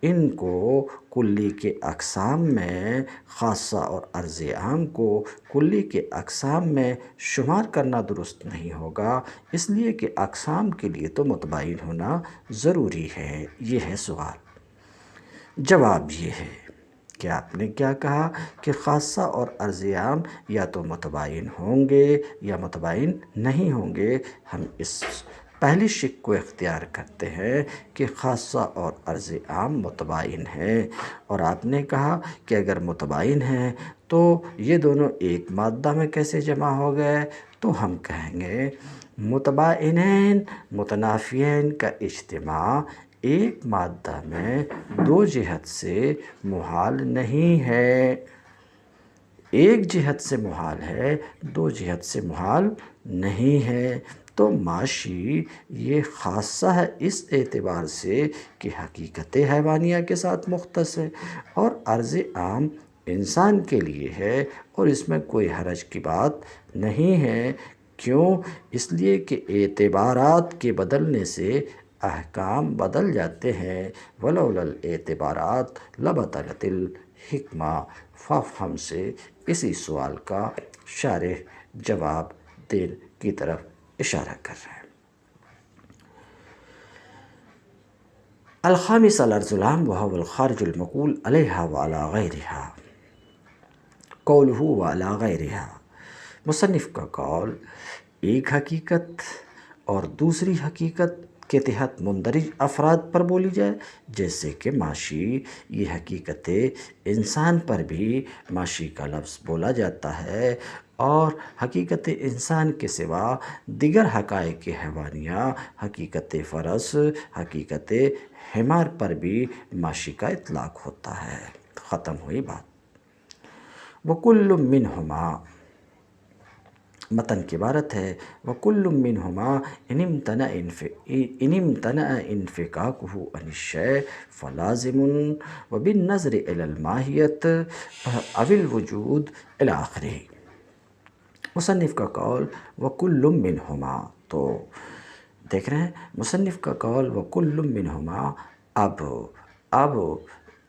A: ان کو کلی کے اقسام میں، خاصہ اور عرض عام کو کلی کے اقسام میں شمار کرنا درست نہیں ہوگا، اس لیے کہ اقسام کے لیے تو متباین ہونا ضروری ہے۔ یہ ہے سوال۔ جواب یہ ہے کہ آپ نے کیا کہا کہ خاصہ اور عرض عام یا تو متباین ہوں گے یا متباین نہیں ہوں گے۔ ہم اس پہلی شق کو اختیار کرتے ہیں کہ خاصہ اور عرض عام متباین ہیں، اور آپ نے کہا کہ اگر متباین ہیں تو یہ دونوں ایک مادہ میں کیسے جمع ہو گئے؟ تو ہم کہیں گے متباینین متنافیین کا اجتماع ایک مادہ میں دو جہت سے محال نہیں ہے۔ ایک جہت سے محال ہے، دو جہت سے محال نہیں ہے۔ تو ماشی یہ خاصہ ہے اس اعتبار سے کہ حقیقت حیوانیہ کے ساتھ مختص ہے، اور عرض عام انسان کے لیے ہے، اور اس میں کوئی حرج کی بات نہیں ہے۔ کیوں؟ اس لیے کہ اعتبارات کے بدلنے سے احکام بدل جاتے ہیں۔ وَلَوْلَا الْاعْتِبَارَاتُ لَبَطَلَتِ الْحِكْمَةُ۔ ففہم سے اسی سوال کا شارح جواب دین کی طرف اشارہ کر رہے ہیں۔ الخامس العرض العام وهو الخارج المقول علیہا وعلی غیرہا۔ قولہ وعلی غیرہا، مصنف کا قول ایک حقیقت اور دوسری حقیقت کے تحت مندرج افراد پر بولی جائے، جیسے کہ ماشی، یہ حقیقت انسان پر بھی ماشی کا لفظ بولا جاتا ہے، اور حقیقت انسان کے سوا دیگر حقائق حیوانیہ، حقیقت فرس، حقیقت حمار پر بھی ماشی کا اطلاق ہوتا ہے۔ ختم ہوئی بات۔ وَكُلٌّ مِّنْهُمَا، متن کی عبارت ہے وَكُلٌّ مِّنْهُمَا إِنِ امْتَنَعَ انْفِكَاكُهُ عَنِ الشَّيْءِ فَلَازِمٌ وَبِالنَّظْرِ إِلَى الْمَاهِيَّةِ أَوِ الْوُجُودِ إِلَى آخِرِهِ۔ مصنف کا قول وَكُلٌّ مِّنْهُمَا، تو دیکھ رہے ہیں مصنف کا قول وَكُلٌّ مِّنْهُمَا۔ اب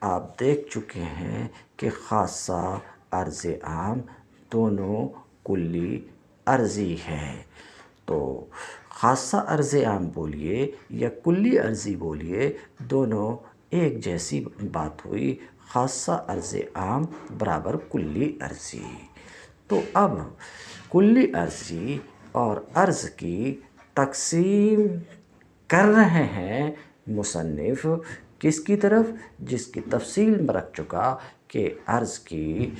A: آپ دیکھ چکے ہیں کہ خاصہ عرض عام دونوں کلی عرضی ہے، تو خاصہ عرض عام بولیے یا کلی عرضی بولیے، دونوں ایک جیسی بات ہوئی۔ خاصہ عرض عام برابر کلی عرضی۔ تو اب کلی عرضی اور عرض کی تقسیم کر رہے ہیں مصنف کس کی طرف؟ جس کی تفصیل میں رکھ چکا کہ عرض کی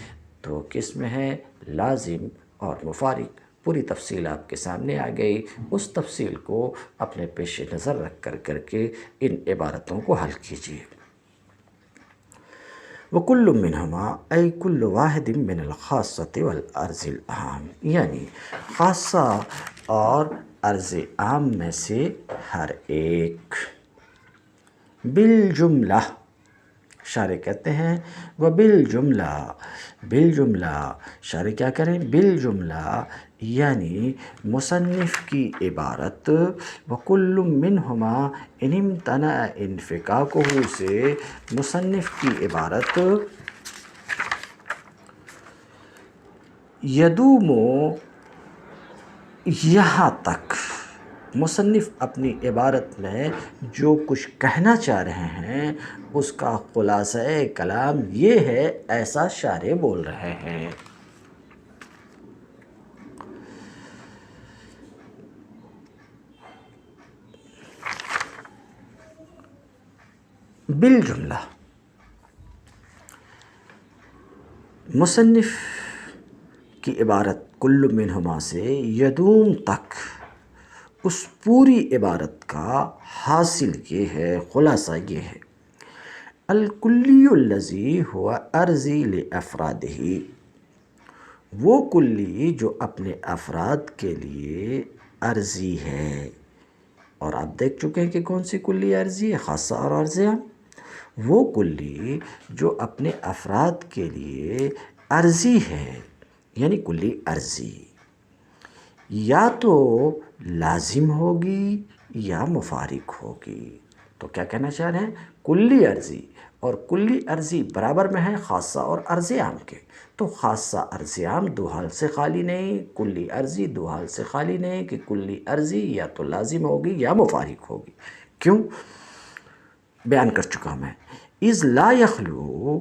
A: دو قسم ہے، لازم اور مفارق۔ پوری تفصیل آپ کے سامنے آ گئی، اس تفصیل کو اپنے پیش نظر رکھ کر کے ان عبارتوں کو حل کیجیے۔ وَكُلُّ مِنْهُمَا أي كُلُّ واحد من الخاصة والعرض العام، یعنی خاصہ اور عرض عام میں سے ہر ایک۔ بالجملہ، شارح کہتے ہیں وبالجملہ، بالجملہ، شارح کیا کریں؟ بالجملہ یعنی مصنف کی عبارت وَكُلُّ مِنْهُمَا إِنِ امْتَنَعَ انفکاکہ سے مصنف کی عبارت یدوم، یہاں تک مصنف اپنی عبارت میں جو کچھ کہنا چاہ رہے ہیں اس کا خلاصہ کلام یہ ہے، ایسا شارح بول رہے ہیں۔ بالجملہ، مصنف کی عبارت کل منہما سے یدوم تک، اس پوری عبارت کا حاصل یہ ہے، خلاصہ یہ ہے، الکلی الذی هو ارضی لافرادہ، وہ کلی جو اپنے افراد کے لیے عرضی ہے۔ اور آپ دیکھ چکے ہیں کہ کون سی کلی عرضی ہے، خاصہ اور عرض عام۔ وہ کلی جو اپنے افراد کے لیے عرضی ہے، یعنی کلی عرضی یا تو لازم ہوگی یا مفارق ہوگی۔ تو کیا کہنا چاہ رہے ہیں؟ کلی عرضی اور کلی عرضی برابر میں ہے خاصہ اور عرض عام کے۔ تو خاصہ عرض عام دو حال سے خالی نہیں، کلی عرضی دو حال سے خالی نہیں کہ کلی عرضی یا تو لازم ہوگی یا مفارق ہوگی۔ کیوں؟ بیان کر چکا میں، اذ لا یخلو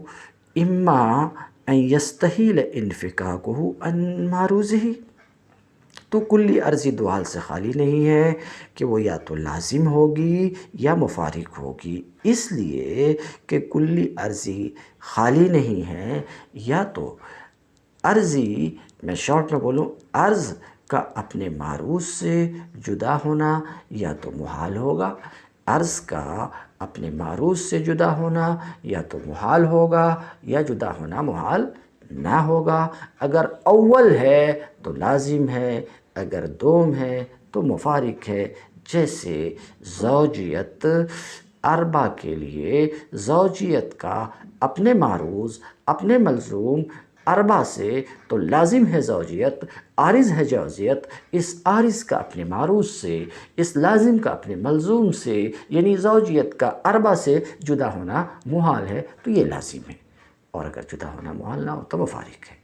A: اما ان یستحیل انفکاکہ عن معروضہ، تو کلی عرضی دو حال سے خالی نہیں ہے کہ وہ یا تو لازم ہوگی یا مفارق ہوگی، اس لیے کہ کلی عرضی خالی نہیں ہے، یا تو عرضی، میں شارٹ میں بولوں، عرض کا اپنے معروض سے جدا ہونا یا تو محال ہوگا، عرض کا اپنے معروض سے جدا ہونا یا تو محال ہوگا یا جدا ہونا محال نہ ہوگا۔ اگر اول ہے تو لازم ہے، اگر دوم ہے تو مفارق ہے۔ جیسے زوجیت، اربع کے لیے زوجیت کا اپنے معروض، اپنے ملزوم اربع سے تو لازم ہے زوجیت، عارض ہے زوجیت، اس عارض کا اپنے معروض سے، اس لازم کا اپنے ملزوم سے، یعنی زوجیت کا اربع سے جدا ہونا محال ہے، تو یہ لازم ہے، اور اگر جدا ہونا محال نہ ہو تو مفارق ہے۔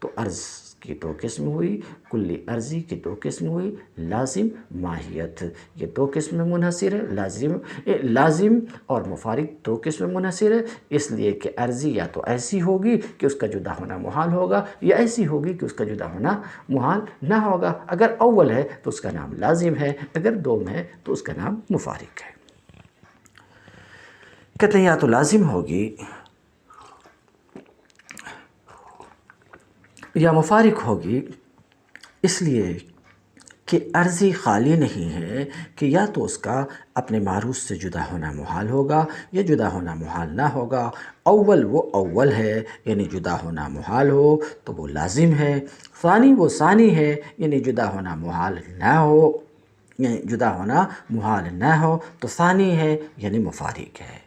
A: تو عرض کی دو قسم ہوئی، کلی عرضی کی دو قسم ہوئی، لازم، ماہیت، یہ دو قسم میں منحصر ہے۔ لازم اور مفارق دو قسم میں منحصر ہے، اس لیے کہ عرضی یا تو ایسی ہوگی کہ اس کا جدا ہونا محال ہوگا، یا ایسی ہوگی کہ اس کا جدا ہونا محال نہ ہوگا۔ اگر اول ہے تو اس کا نام لازم ہے، اگر دوم ہے تو اس کا نام مفارق ہے۔ کہتے ہیں یا تو لازم ہوگی یا مفارق ہوگی، اس لیے کہ عرضی خالی نہیں ہے کہ یا تو اس کا اپنے معروض سے جدا ہونا محال ہوگا یا جدا ہونا محال نہ ہوگا۔ اول وہ اول ہے یعنی جدا ہونا محال ہو تو وہ لازم ہے، ثانی وہ ثانی ہے یعنی جدا ہونا محال نہ ہو، یعنی جدا ہونا محال نہ ہو تو ثانی ہے یعنی مفارق ہے۔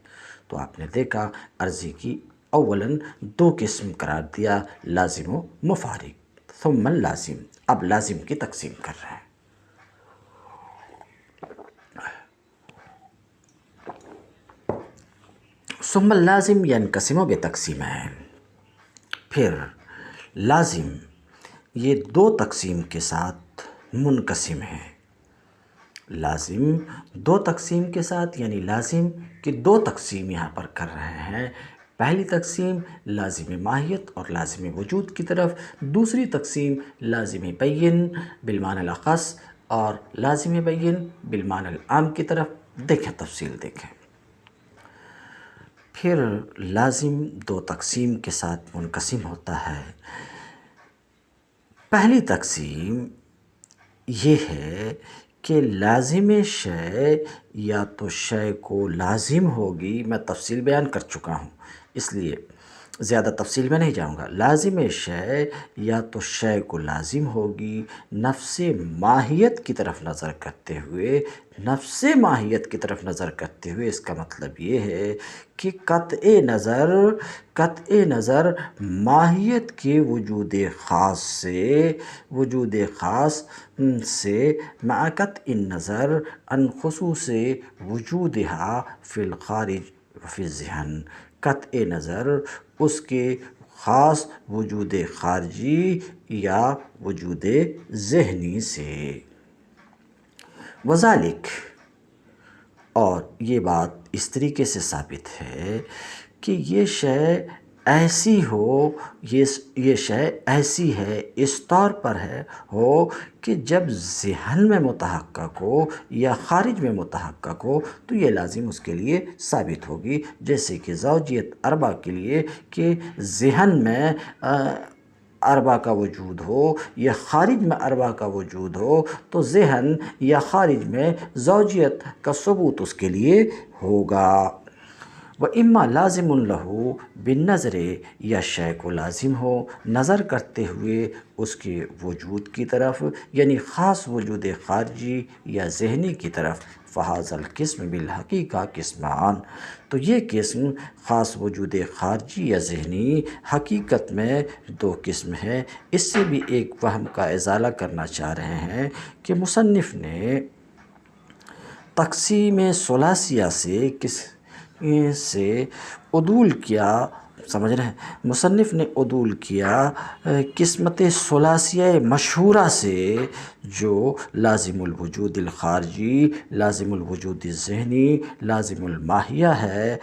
A: تو آپ نے دیکھا عرضی کی اولاً دو قسم قرار دیا، لازم و مفارق، ثم لازم، اب لازم کی تقسیم کر رہے ہیں۔ ثم اللازم ينقسم بتقسیمین، پھر لازم یہ دو تقسیم کے ساتھ منقسم ہے۔ لازم دو تقسیم کے ساتھ، یعنی لازم کی دو تقسیم یہاں پر کر رہے ہیں۔ پہلی تقسیم لازم ماہیت اور لازم وجود کی طرف، دوسری تقسیم لازم بین بالمعنی الاخص اور لازم بین بالمعنی العام کی طرف۔ دیکھیں تفصیل دیکھیں۔ پھر لازم دو تقسیم کے ساتھ منقسم ہوتا ہے۔ پہلی تقسیم یہ ہے کہ لازم شے یا تو شے کو لازم ہوگی، میں تفصیل بیان کر چکا ہوں اس لیے زیادہ تفصیل میں نہیں جاؤں گا۔ لازم شے یا تو شے کو لازم ہوگی نفس ماہیت کی طرف نظر کرتے ہوئے، نفس ماہیت کی طرف نظر کرتے ہوئے اس کا مطلب یہ ہے کہ قطع نظر ماہیت کے وجود خاص سے مع قطع النظر عن خصوص وجودها فی الخارج وفی الذہن، قطع نظر اس کے خاص وجود خارجی یا وجود ذہنی سے۔ وذالک، اور یہ بات اس طریقے سے ثابت ہے کہ یہ شے ایسی ہو، یہ شے ایسی ہے، اس طور پر ہو کہ جب ذہن میں متحقق ہو یا خارج میں متحقق ہو تو یہ لازم اس کے لیے ثابت ہوگی، جیسے کہ زوجیت اربع کے لیے کہ ذہن میں اربع کا وجود ہو یا خارج میں اربع کا وجود ہو تو ذہن یا خارج میں زوجیت کا ثبوت اس کے لیے ہوگا۔ وَإِمَّا لَازِمٌ لَهُ بِالنَّظْرِ، یا شے کو لازم ہو نظر کرتے ہوئے اس کے وجود کی طرف، یعنی خاص وجود خارجی یا ذہنی کی طرف۔ فَهَذَا الْقِسْمُ بِالْحَقِيقَةِ قِسْمَانِ، تو یہ قسم خاص وجود خارجی یا ذہنی حقیقت میں دو قسم ہے۔ اس سے بھی ایک وہم کا ازالہ کرنا چاہ رہے ہیں کہ مصنف نے تقسیم ثلاثیہ سے عدول کیا، سمجھ رہے ہیں، مصنف نے عدول کیا قسمت ثلاثیہ مشہورہ سے جو لازم الوجود الخارجی، لازم الوجود الذہنی، لازم الماہیہ ہے،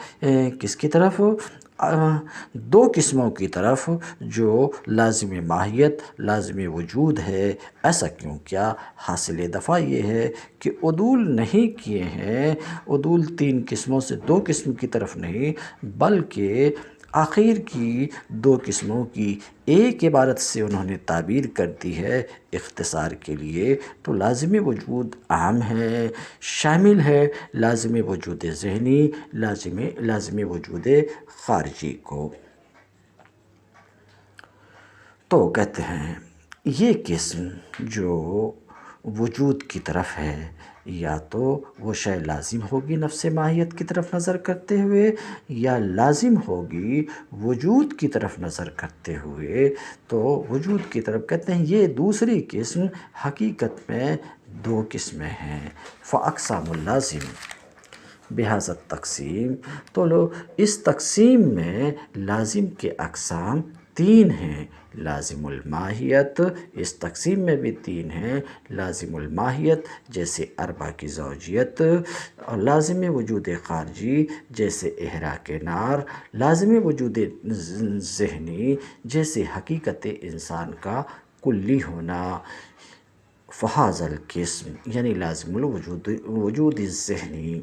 A: کس کی طرف؟ دو قسموں کی طرف جو لازم ماہیت، لازم وجود ہے۔ ایسا کیوں کیا؟ حاصل دفعہ یہ ہے کہ عدول نہیں کیے ہیں، عدول تین قسموں سے دو قسم کی طرف نہیں بلکہ آخر کی دو قسموں کی ایک عبارت سے انہوں نے تعبیر کر دی ہے اختصار کے لیے۔ تو لازم وجود عام ہے، شامل ہے لازم وجود ذہنی، لازم وجود خارجی کو۔ تو کہتے ہیں یہ قسم جو وجود کی طرف ہے یا تو وہ شے لازم ہوگی نفس ماہیت کی طرف نظر کرتے ہوئے یا لازم ہوگی وجود کی طرف نظر کرتے ہوئے۔ تو وجود کی طرف کہتے ہیں یہ دوسری قسم حقیقت میں دو قسمیں ہیں۔ فَأَقْسَامُ اللَّازِمِ بِهَذَا التَّقْسِيمِ، تو اس تقسیم میں لازم کے اقسام تین ہیں۔ لازم الماہیت، اس تقسیم میں بھی تین ہیں۔ لازم الماہیت جیسے اربع کی زوجیت، اور لازم وجود خارجی جیسے احراق نار، لازم وجود ذہنی جیسے حقیقت انسان کا کلی ہونا۔ فہذا القسم، یعنی لازم الوجود الذہنی،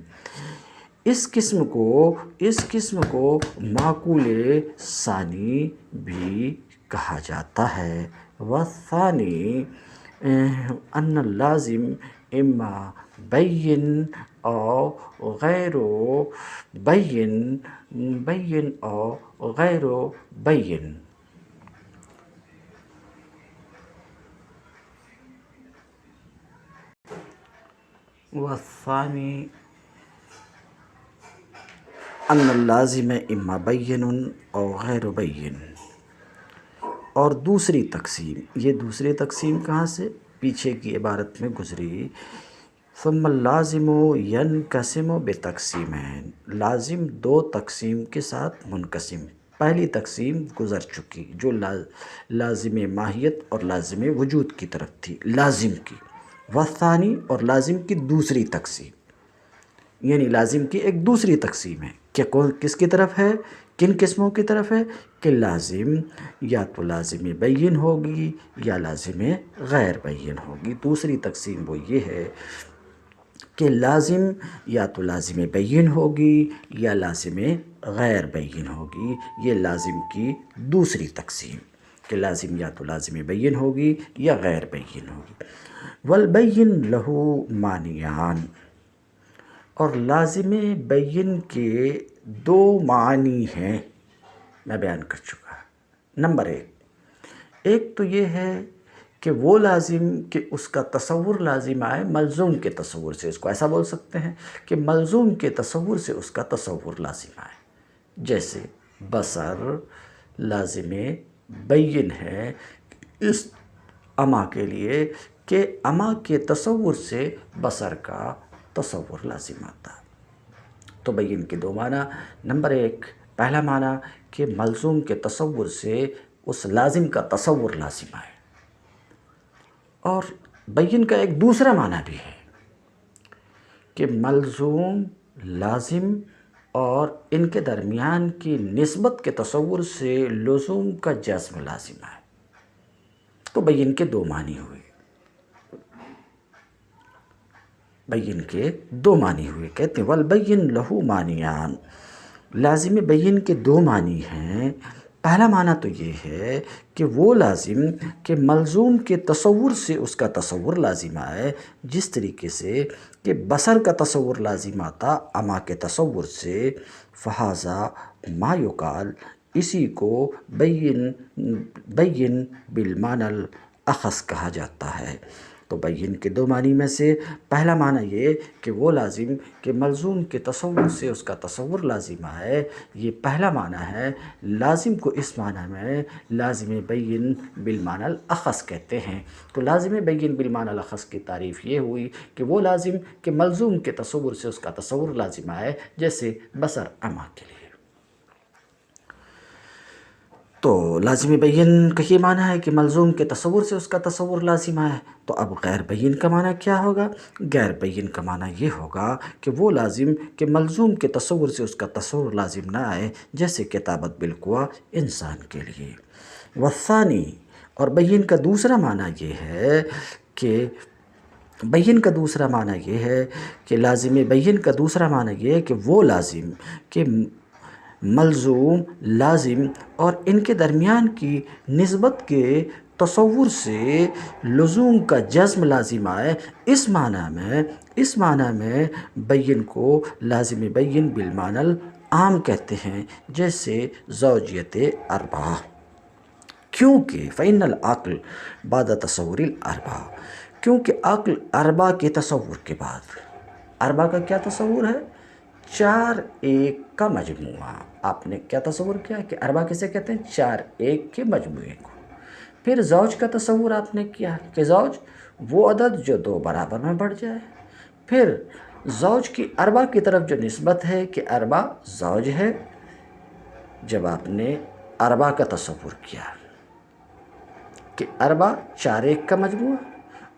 A: اس قسم کو معقول ثانی بھی کہا جاتا ہے۔ والثانی ان اللازم اما بین او غیر بین او غیر بین۔ والثانی ان اللازم اما بین او غیر بین، اور دوسری تقسیم، یہ دوسری تقسیم کہاں سے؟ پیچھے کی عبارت میں گزری۔ ثم اللازم ینقسم بتقسیمین، لازم دو تقسیم کے ساتھ منقسم۔ پہلی تقسیم گزر چکی جو لازم ماہیت اور لازم وجود کی طرف تھی، لازم کی۔ والثانی، اور لازم کی دوسری تقسیم، یعنی لازم کی ایک دوسری تقسیم ہے کہ کس کی طرف ہے، کن قسموں کی طرف ہے کہ لازم یا تو لازم بین ہوگی یا لازم غیر بین ہوگی۔ دوسری تقسیم وہ یہ ہے کہ لازم یا تو لازم بین ہوگی یا لازم غیر بین ہوگی۔ یہ لازم کی دوسری تقسیم کہ لازم یا تو لازم بین ہوگی یا غیر بین ہوگی۔ والبین لہو معنیان، اور لازم بین کے دو معنی ہیں، میں بیان کر چکا۔ نمبر ایک تو یہ ہے کہ وہ لازم کہ اس کا تصور لازم آئے ملزوم کے تصور سے، اس کو ایسا بول سکتے ہیں کہ ملزوم کے تصور سے اس کا تصور لازم آئے۔ جیسے بصر لازم بین ہے اس اما کے لیے کہ اما کے تصور سے بصر کا تصور لازم آتا۔ تو بین کے دو معنی، نمبر ایک پہلا معنی کہ ملزوم کے تصور سے اس لازم کا تصور لازم آئے، اور بین کا ایک دوسرا معنی بھی ہے کہ ملزوم لازم اور ان کے درمیان کی نسبت کے تصور سے لزوم کا جزم لازم آئے۔ تو بین کے دو معنی ہوئے، بین کے دو معنی ہوئے۔ کہتے ہیں والبین لہو معنیان، لازم بین کے دو معنی ہیں۔ پہلا معنی تو یہ ہے کہ وہ لازم کہ ملزوم کے تصور سے اس کا تصور لازم آئے، جس طریقے سے کہ بصر کا تصور لازم آتا اما کے تصور سے، فہذا ما یقال، اسی کو بین بالمعنی الاخص کہا جاتا ہے۔ تو بین کے دو معنی میں سے پہلا معنی یہ کہ وہ لازم کہ ملزوم کے تصور سے اس کا تصور لازم آئے، یہ پہلا معنی ہے۔ لازم کو اس معنی میں لازم بین بالمعنی الاخص کہتے ہیں۔ تو لازم بین بالمعنی الاخص کی تعریف یہ ہوئی کہ وہ لازم کہ ملزوم کے تصور سے اس کا تصور لازم آئے، جیسے بصر اما کے لیے۔ تو لازم بین کا یہ معنی ہے کہ ملزوم کے تصور سے اس کا تصور لازم آئے۔ تو اب غیر بین کا معنی کیا ہوگا؟ غیر بین کا معنی یہ ہوگا کہ وہ لازم کہ ملزوم کے تصور سے اس کا تصور لازم نہ آئے، جیسے کتابت بالقوا انسان کے لیے۔ والثانی، اور بین کا دوسرا معنی یہ ہے کہ لازم بین کا دوسرا معنی یہ ہے کہ وہ لازم کہ ملزوم لازم اور ان کے درمیان کی نسبت کے تصور سے لزوم کا جزم لازم آئے۔ اس معنی میں بین کو لازم بین بالمعنی العام کہتے ہیں، جیسے زوجیت اربعہ، کیونکہ فإن العقل بعد تصور الاربعہ، کیونکہ عقل اربعہ کے تصور کے بعد، اربعہ کا کیا تصور ہے؟ 4 ایک کا مجموعہ۔ آپ نے کیا تصور کیا کہ اربعہ کسے کہتے ہیں؟ 4 ایک کے مجموعے کو۔ پھر زوج کا تصور آپ نے کیا کہ زوج وہ عدد جو 2 برابر میں بڑھ جائے۔ پھر زوج کی اربعہ کی طرف جو نسبت ہے کہ اربعہ زوج ہے، جب آپ نے اربعہ کا تصور کیا کہ اربعہ 4 ایک کا مجموعہ،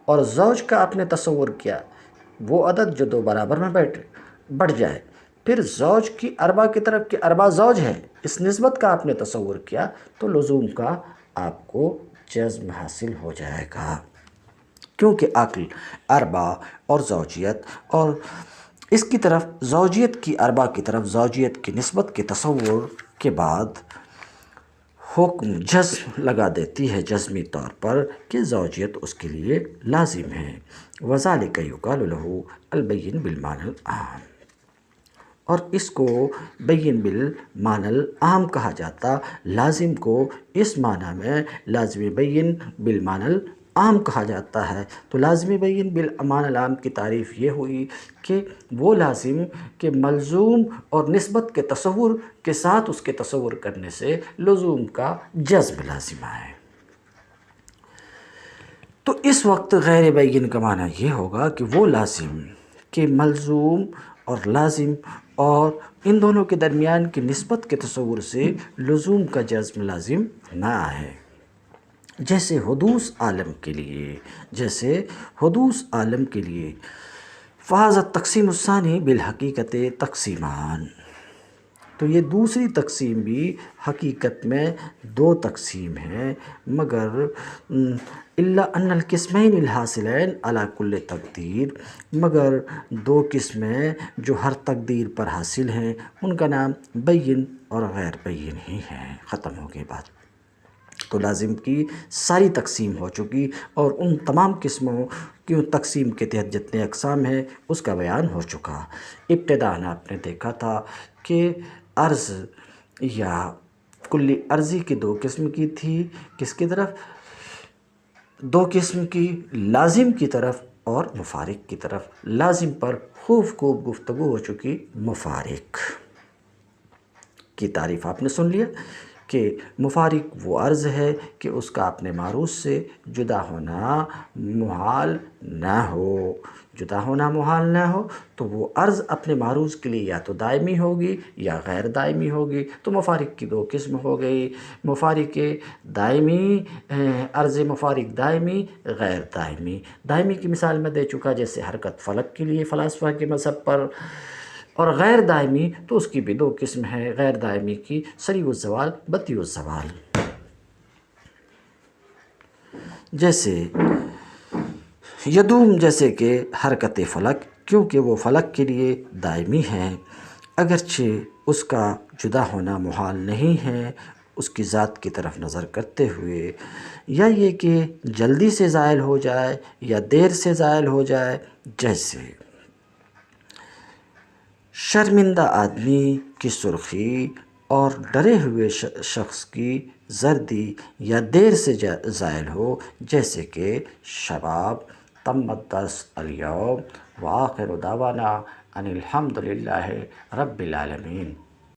A: اور زوج کا آپ نے تصور کیا وہ عدد جو 2 برابر میں بڑھ جائے، پھر زوج کی اربعہ کی طرف کہ اربعہ زوج ہے، اس نسبت کا آپ نے تصور کیا، تو لزوم کا آپ کو جزم حاصل ہو جائے گا، کیونکہ عقل اربعہ اور زوجیت، اور اس کی طرف زوجیت کی اربعہ کی طرف زوجیت کی نسبت کے تصور کے بعد حکم جزم لگا دیتی ہے جزمی طور پر کہ زوجیت اس کے لیے لازم ہے۔ وذالک یقال لہ البین بالمعنی العام، اور اس کو بین بالمعنی العام کہا جاتا، لازم کو اس معنی میں لازم بین بالمعنی العام کہا جاتا ہے۔ تو لازم بین بالمعنی العام کی تعریف یہ ہوئی کہ وہ لازم کہ ملزوم اور نسبت کے تصور کے ساتھ اس کے تصور کرنے سے لزوم کا جزم لازم آئے۔ تو اس وقت غیر بین کا معنی یہ ہوگا کہ وہ لازم کہ ملزوم اور لازم اور ان دونوں کے درمیان کی نسبت کے تصور سے لزوم کا جزم لازم نہ آئے، جیسے حدوث عالم کے لیے، فہذا التقسیم الثانی بالحقیقت تقسیمان، تو یہ دوسری تقسیم بھی حقیقت میں دو تقسیم ہیں، مگر الا ان القسمین الحاصلین علی کل تقدیر، مگر دو قسمیں جو ہر تقدیر پر حاصل ہیں ان کا نام بین اور غیر بین ہی ہیں۔ ختم ہو گئی بات۔ تو لازم کی ساری تقسیم ہو چکی اور ان تمام قسموں کی تقسیم کے تحت جتنے اقسام ہیں اس کا بیان ہو چکا۔ ابتداءً آپ نے دیکھا تھا کہ عرض یا کلی عرضی کی دو قسم کی تھی، کس کی طرف؟ دو قسم کی، لازم کی طرف اور مفارق کی طرف۔ لازم پر خوب گفتگو ہو چکی، مفارق کی تعریف آپ نے سن لیا کہ مفارق وہ عرض ہے کہ اس کا اپنے معروض سے جدا ہونا محال نہ ہو، جدا ہونا محال نہ ہو، تو وہ عرض اپنے معروض کے لیے یا تو دائمی ہوگی یا غیر دائمی ہوگی۔ تو مفارق کی دو قسم ہو گئی، مفارق دائمی، عرض مفارق دائمی غیر دائمی۔ دائمی کی مثال میں دے چکا، جیسے حرکت فلک کے لیے فلاسفہ کے مذہب پر، اور غیر دائمی تو اس کی بھی دو قسم ہے، غیر دائمی کی سریع الزوال بطیء الزوال۔ جیسے یدوم، جیسے کہ حرکت فلک، کیونکہ وہ فلک کے لیے دائمی ہے، اگرچہ اس کا جدا ہونا محال نہیں ہے اس کی ذات کی طرف نظر کرتے ہوئے، یا یہ کہ جلدی سے زائل ہو جائے یا دیر سے زائل ہو جائے، جیسے شرمندہ آدمی کی سرخی اور ڈرے ہوئے شخص کی زردی یا دیر سے زائل ہو، جیسے کہ شباب تم الدرس اليوم وآخر دعوانا ان الحمد للہ رب العالمین۔